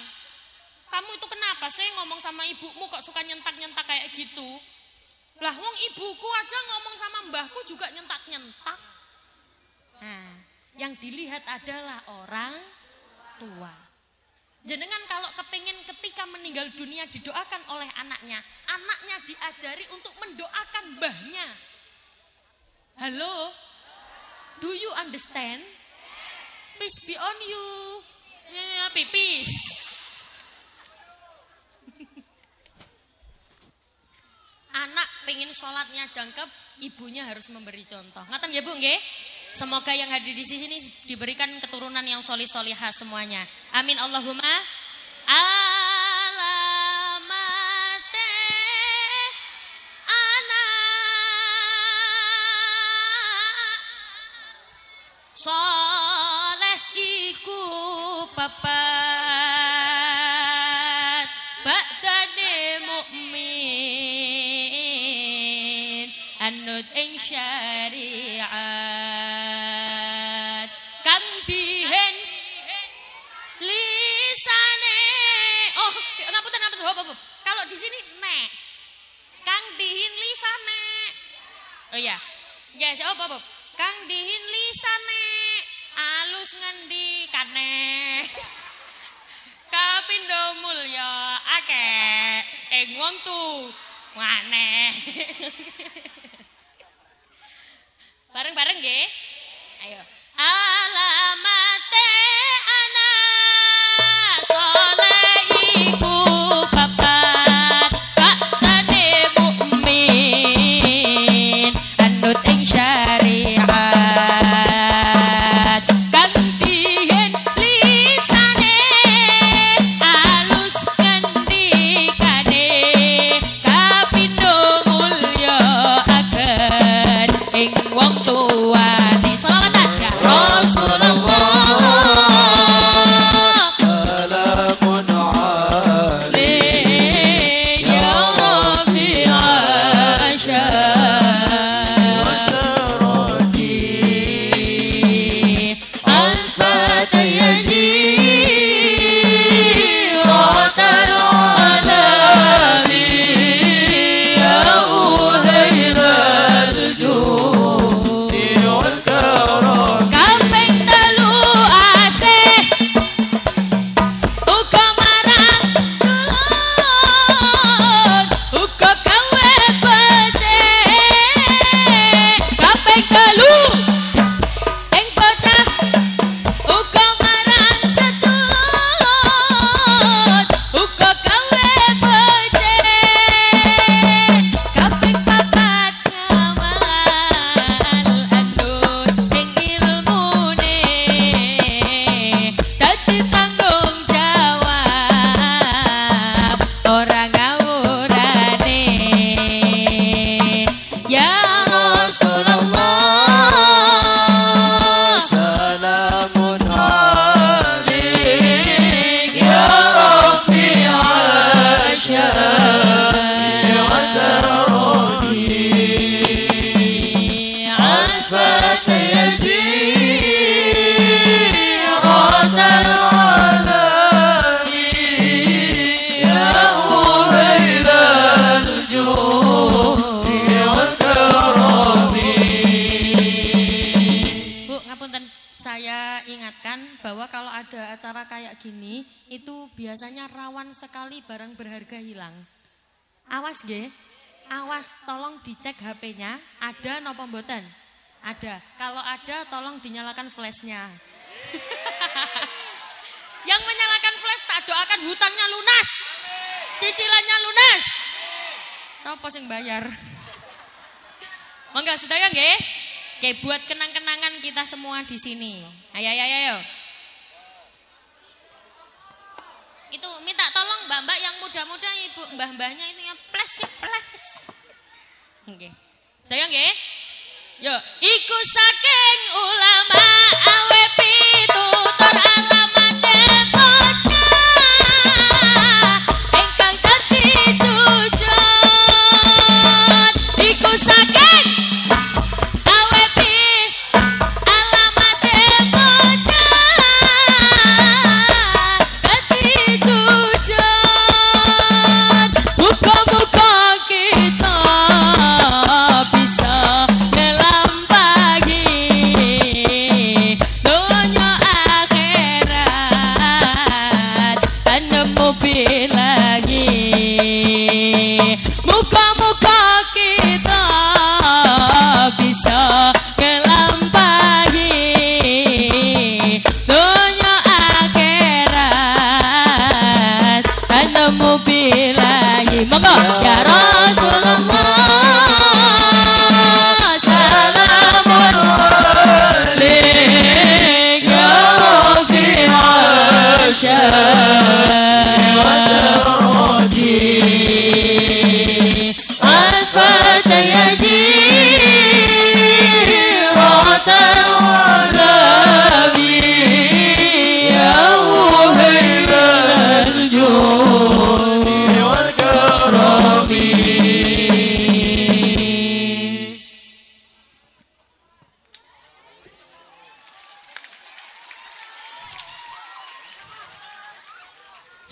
kamu itu kenapa sih ngomong sama ibumu kok suka nyentak-nyentak kayak gitu? Lah wong ibuku aja ngomong sama mbahku juga nyentak-nyentak. Nah, yang dilihat adalah orang tua. Jenengan kalau kepingin ketika meninggal dunia didoakan oleh anaknya, anaknya diajari untuk mendoakan mbahnya. Halo? Do you understand? Peace be on you. Ya, pipis. Anak pengen sholatnya jangkep, ibunya harus memberi contoh. Ngaten ya Bu nggih? Semoga yang hadir di sini diberikan keturunan yang solih-solihah semuanya. Amin Allahumma. Alamate anak soleh iku papat ba'dane mukmin anut ing syariat kang dihen lisan apa tuh? Hop, hop, hop. Kalau di sini nek. Kang dihin lisane. Oh iya. Ya, hop, hop, hop. Kang dihin lisane. Alus ngendikane. Kapindo mulya akeh. Wong tu maneh. Bareng-bareng nggih. Ayo. Alamate anak soleh iku papat baktane mukmin anut ing syariat kang dihen lisane alus ngendikane kapindo mulya agen ing wong tuane selawatan ya Rasulullah سلام عليك ya Rafi والكرم Kaping telu asih uga marang dulur uga gawe becik kaping telu ing bocah uga marang sedulur uga gawe becik kaping papat ngawal andut ing ilmune dadi tanggung jawab ora ngawurane ya Rasulullah سلام عليك ya Rafi عفت Bu, ngapunten, saya ingatkan bahwa kalau ada acara kayak gini itu biasanya rawan sekali barang berharga hilang. Awas nggih. Awas, tolong dicek HP-nya ada napa mboten? Ada. Kalau ada tolong dinyalakan flashnya. Yang menyalakan flash tak doakan hutangnya lunas. Cicilannya lunas. Sapa sing bayar? Monggo sedaya nggih. Oke, buat kenang-kenangan kita semua di sini. Ayo, ayo, ayo. Itu minta tolong mbak-mbak yang muda-muda, ibu mbah-mbahnya itu yang flash. Oke. Saya nggih. Yo, iku saking ulama awe pitutur alamate bocah ingkang dadi jujur. Iku saking awe alamate bocah dadi jujur. Muga-muga kita bisa ngelampahi dunia akhirat dan nemu lagi. Muga-muga kita bisa ngelampahi dunia akhirat dan nemu lagi. Monggo ya Rasulullah salamun alaik ya Rafi Alfat yaji ratan nabi ya uhairal judi wal karami.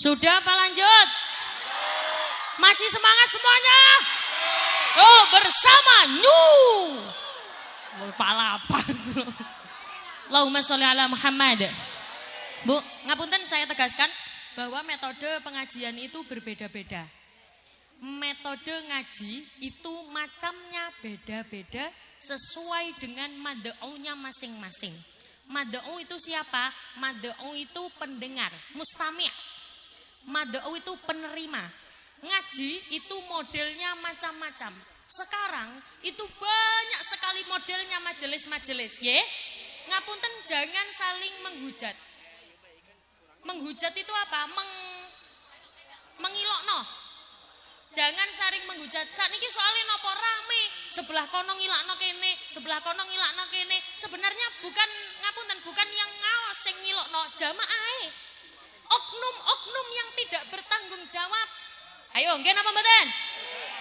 Sudah apa lanjut? Masih semangat semuanya? Oh, bersama New. Palapa. Allahumma sholli ala Muhammad. Bu, ngapunten saya tegaskan bahwa metode pengajian itu berbeda-beda. Metode ngaji itu macamnya beda-beda sesuai dengan mad'unya masing-masing. Mad'u itu siapa? Mad'u itu pendengar, mustami'. Mad'u itu penerima. Ngaji itu modelnya macam-macam. Sekarang itu banyak sekali modelnya majelis-majelis, ya. Ngapunten jangan saling menghujat. Menghujat itu apa? Mengilokno. Jangan saling menghujat. Sakniki soalnya nopo rame, sebelah kono ngilakno kene, sebelah kono ngilakno kene. Sebenarnya bukan ngapunten, bukan yang ngaos sing ngilokno, jamaahe. Oknum-oknum yang tidak bertanggung jawab. Ayo, nggih napa mboten?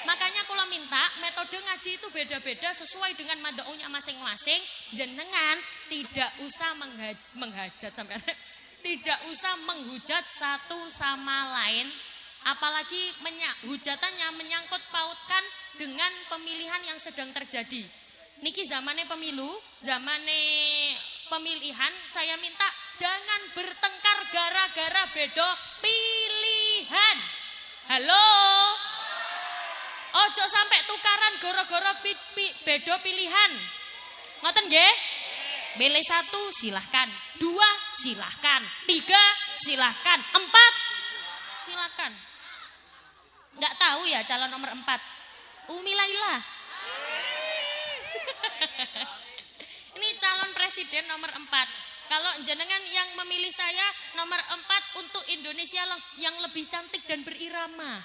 Makanya kula minta metode ngaji itu beda-beda sesuai dengan mad'unya masing-masing. Jenengan tidak usah menghajat sampai tidak usah menghujat satu sama lain. Apalagi hujatannya menyangkut pautkan dengan pemilihan yang sedang terjadi. Niki zamannya pemilu, zamannya pemilihan, saya minta jangan bertengkar gara-gara beda pilihan. Halo? Ojo sampai tukaran gara-gara beda pilihan. Ngoten nggih? Pilih 1 silahkan, 2 silahkan, 3 silahkan, 4 silahkan. Nggak tahu ya calon nomor 4. Umi Laila. Ini calon presiden nomor 4. Kalau jenengan yang memilih saya nomor 4 untuk Indonesia yang lebih cantik dan berirama.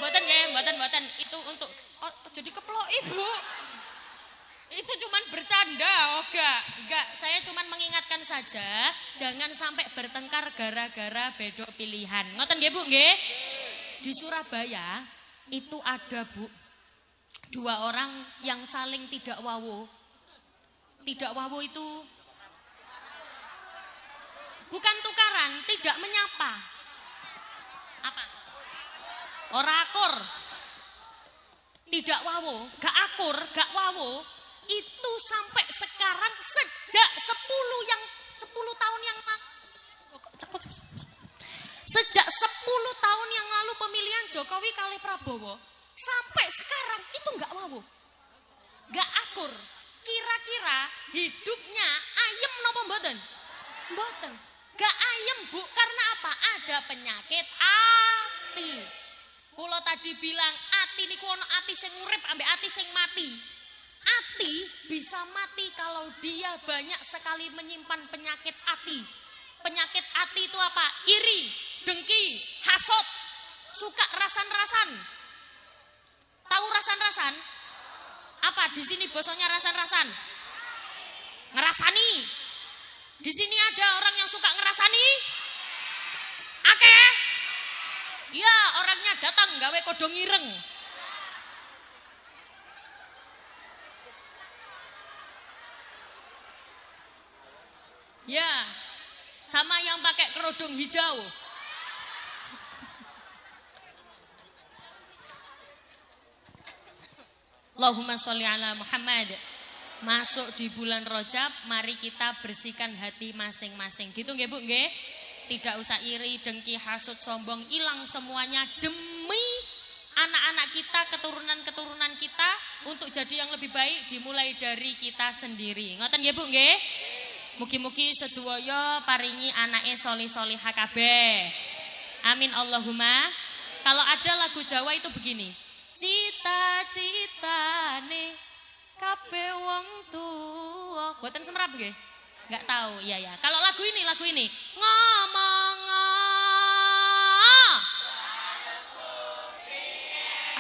Mboten ya, mboten. Itu untuk jadi keplok Ibu. Itu cuman bercanda, enggak. Saya cuman mengingatkan saja, jangan sampai bertengkar gara-gara beda pilihan. Ngoten nggih Bu, nggih? Di Surabaya itu ada Bu, 2 orang yang saling tidak wawo. Tidak wawo itu bukan tukaran, tidak menyapa. Apa? Ora akur. Tidak wawo, gak akur, gak wawo. Itu sampai sekarang sejak 10 tahun yang lalu. Sejak 10 tahun yang lalu pemilihan Jokowi kali Prabowo sampai sekarang itu enggak wawu. Enggak akur. Kira-kira hidupnya ayem napa mboten? Mboten. Enggak ayem Bu, karena apa? Ada penyakit ati. Kula tadi bilang ati niku ana ati sing urip ambek ati sing mati. Ati bisa mati kalau dia banyak sekali menyimpan penyakit ati. Penyakit ati itu apa? Iri, dengki, hasut, suka rasan-rasan. Tahu rasan-rasan? Apa di sini bosnya rasan-rasan? Ngerasani. Di sini ada orang yang suka ngerasani? Akeh. Ya, orangnya datang gawe kodong ireng. Ya, sama yang pakai kerudung hijau. Allahumma sholli ala Muhammad. Masuk di bulan Rajab, mari kita bersihkan hati masing-masing. Gitu nggih Bu, nggih? Tidak usah iri, dengki, hasut, sombong, hilang semuanya demi anak-anak kita, keturunan-keturunan kita untuk jadi yang lebih baik dimulai dari kita sendiri. Ngoten nggih Bu, nggih? Mugi-mugi sedaya paringi anake solih-solihah kabeh. Amin Allahumma. Kalau ada lagu Jawa itu begini. Cita-citane kabeh wong tuwa. Mboten semrap nggih? Enggak tahu. Iya ya. Kalau lagu ini ngomong.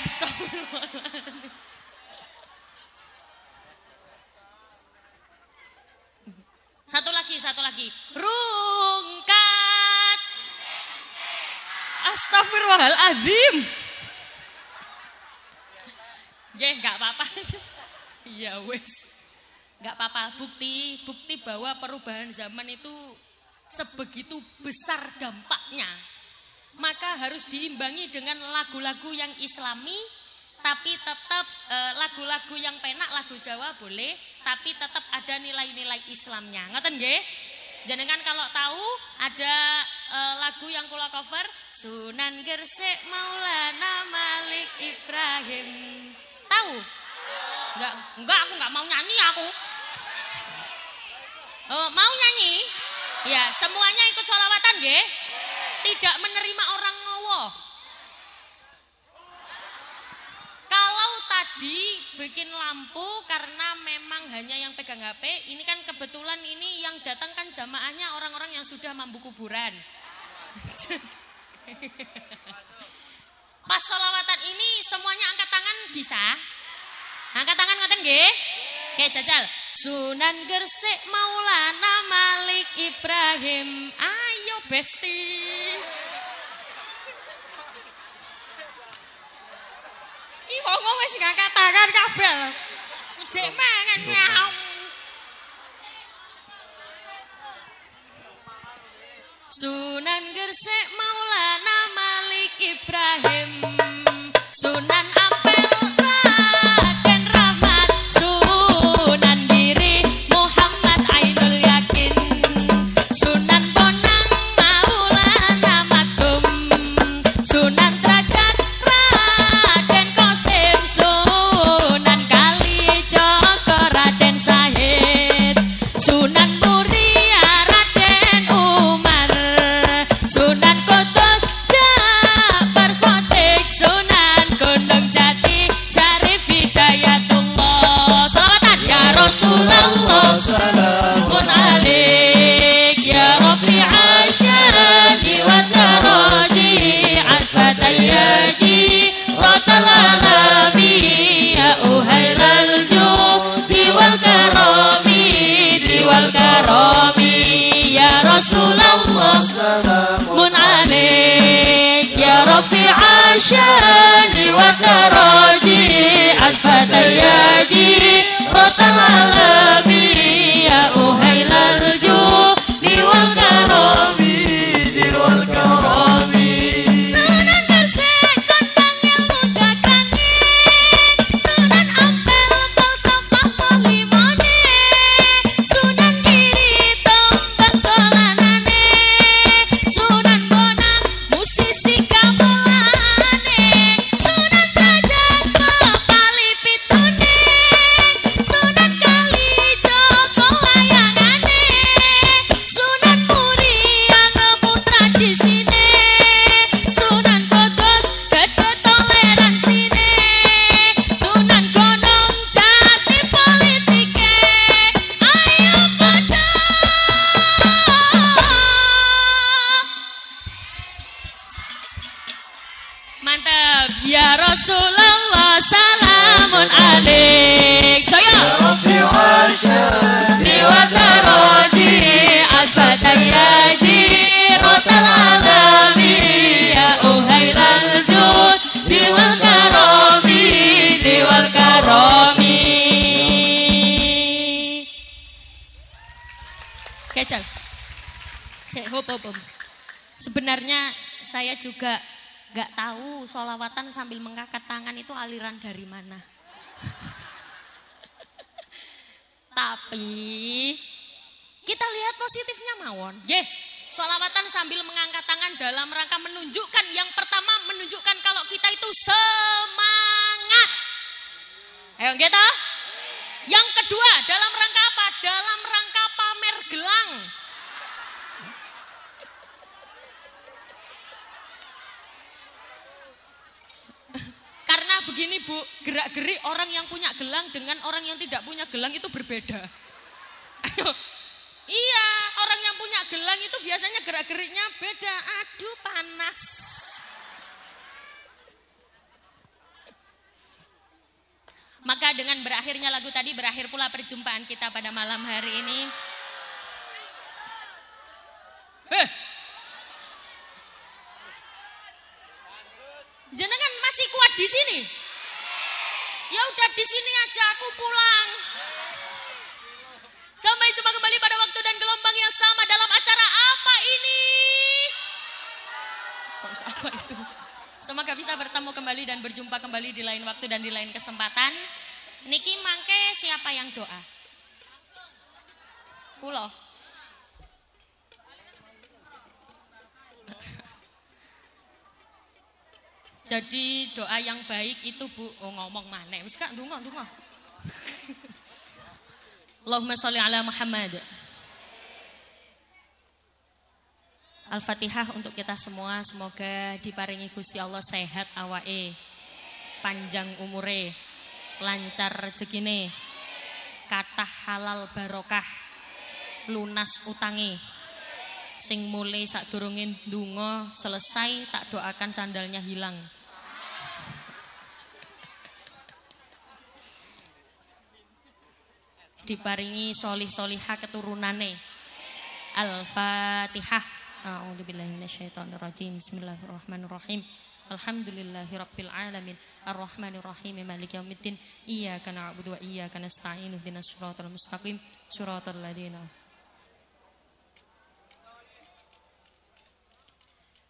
Astagfirullahaladzim. Satu lagi. Rungkat. Astagfirullahaladzim. Nggih, enggak apa-apa. Iya wes. Enggak apa-apa. Bukti bahwa perubahan zaman itu sebegitu besar dampaknya. Maka harus diimbangi dengan lagu-lagu yang islami, tapi tetap lagu-lagu yang penak, lagu Jawa boleh, tapi tetap ada nilai-nilai Islamnya. Ngoten nggih? Jenengan kalau tahu ada lagu yang kula cover, Sunan Gresik Maulana Malik Ibrahim. Tahu? Enggak, aku enggak mau nyanyi aku. Mau nyanyi? Ya, semuanya ikut sholawatan nggih? Tidak menerima orang ngowo. Kalau tadi bikin lampu karena memang hanya yang pegang HP, ini kan kebetulan ini yang datang kan jamaahnya orang-orang yang sudah mampu kuburan. Pas sholawatan ini semuanya angkat tangan bisa? Angkat tangan ngoten nggih? Oke, jajal. Sunan Gresik Maulana Malik Ibrahim. Ayo besti. Ki wong wis ngangkat tangan kabeh. Jek mangan nyaung. Sunan Gresik Maulana Malik Ibrahim. Sunan Ampel Raden Rahmat. Sunan Giri Muhammad Ainul Yakin. Sunan Bonang Maulana Makum. Sunan Derajat Raden Qasim. Sunan Kalijaga Raden Sahid. Sunan Muria Raden Umar. Sunan Kudus Jabar Sotik. Sunan Gunung Jati Syarif Hidayatullah. Sholawatan ya Rasulullah salamun alaik ya Rafi'a syani wa daraji asfat ayyaji rotal alami ya uhailal judi wal karami diwal karami ya Rasulullah salamun alaik ya Rafi'a syani wa daraji asfat ayyaji rotal alami ya uhailal judi wal karami diwal karami. Sunan Gresik kondang ilmu dagangin. Sunan Ampel falsafah polimone. Sunan Giri tombak dolanane. Sunan Bonang musisi gamelane. Sunan Derajat kepali pitune. Sunan Kalijaga wayangane. Sunan Muria ngemu tradisine. Sunan Kudus gede toleransine. Sunan Gunung Jati politike. Ayo padha. Mantap ya Rasulullah salamun alaik. Saya Dewa Daraji Asfat Ayyaji Rotal Alami ya uhailal jud diwal karami diwal karami. Kecil. Hop. Sebenarnya saya juga gak tahu sholawatan sambil mengangkat tangan itu aliran dari mana. Tapi kita lihat positifnya mawon. Nggih, sholawatan sambil mengangkat tangan dalam rangka menunjukkan yang pertama menunjukkan kalau kita itu semangat. Ayo nggih toh? Yang kedua dalam rangka apa? Dalam rangka pamer gelang. Karena begini Bu, gerak-gerik orang yang punya gelang dengan orang yang tidak punya gelang itu berbeda. Ayo. Iya, orang yang punya gelang itu biasanya gerak-geriknya beda. Aduh, panas. Maka dengan berakhirnya lagu tadi, berakhir pula perjumpaan kita pada malam hari ini. Jenengan masih kuat di sini? Ya udah di sini aja, aku pulang. Sampai jumpa kembali pada waktu dan gelombang yang sama dalam acara apa ini? Kok Paus apa itu. Semoga bisa bertemu kembali dan berjumpa kembali di lain waktu dan di lain kesempatan. Niki mangke siapa yang doa? Kulo. Jadi doa yang baik itu Bu, ngomong maneh. Wis Kak ndonga. Allahumma sholli ala Muhammad. Al-Fatihah untuk kita semua, semoga diparingi Gusti Allah sehat awake, panjang umure, lancar rezekine, kathah halal barokah, lunas utangi. Sing mulai sadurunge ndonga selesai tak doakan sandalnya hilang. Diparingi solih-solihah keturunane. Al-Fatihah. A'udzubillahi minasyaitonirrajim. Bismillahirrahmanirrahim. Alhamdulillahirabbil alamin. Arrahmanirrahim. Maliki yaumiddin. Iyyaka na'budu wa iyyaka nasta'in. Ihdinas siratal mustaqim. Siratal ladzina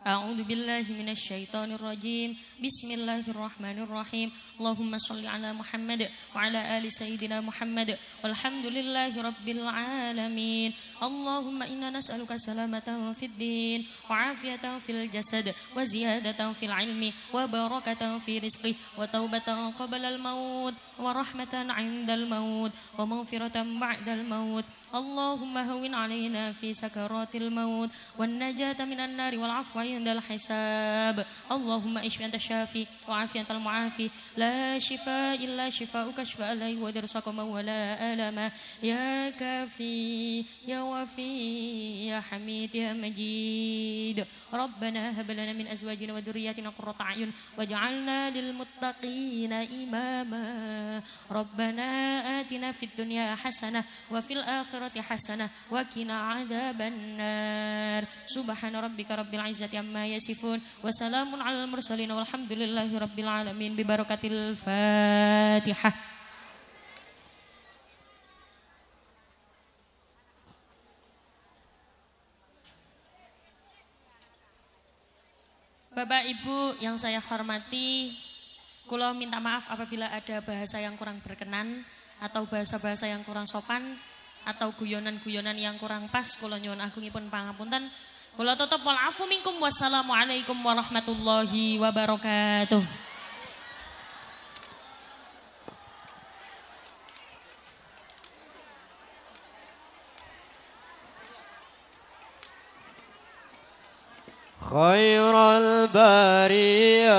A'udzu billahi minasyaitonir rajim. Bismillahirrahmanirrahim. Allahumma shalli ala Muhammad wa ala ali sayyidina Muhammad. Walhamdulillahi rabbil alamin. Allahumma inna nas'aluka salamatan fid din wa afiyatan fil jasad wa ziyadatan fil ilmi wa barakatan fi rizqi wa taubatan qabla al maut wa rahmatan 'indal maut wa maghfiratan ba'dal maut. Allahumma hawwin 'alaina fi sakaratil maut wan najata minan nari wal 'afwa indal hisab. Allahumma ishfi anta syafi wa afi antal muafi. La shifa illa shifauka shifaa la yughadiru saqama wa la alama. Ya kafi ya wafi ya hamid ya majid. Rabbana hab lana min azwajina wa dhurriyyatina qurrata a'yun waj'alna lil muttaqina imama. Rabbana atina fid dunya hasanah wa fil akhirati hasanah wa qina adzaban nar. Subhana rabbika rabbil izzati amma yasifun wa salamun alal mursalin walhamdulillahi rabbil alamin bi barakatil Fatihah. Bapak Ibu yang saya hormati, kula minta maaf apabila ada bahasa yang kurang berkenan atau bahasa-bahasa yang kurang sopan atau guyonan-guyonan yang kurang pas. Kula nyuwun agungipun pangapunten. Kula tutup wal afu minkum. Wassalamualaikum warahmatullahi wabarakatuh. خير البرية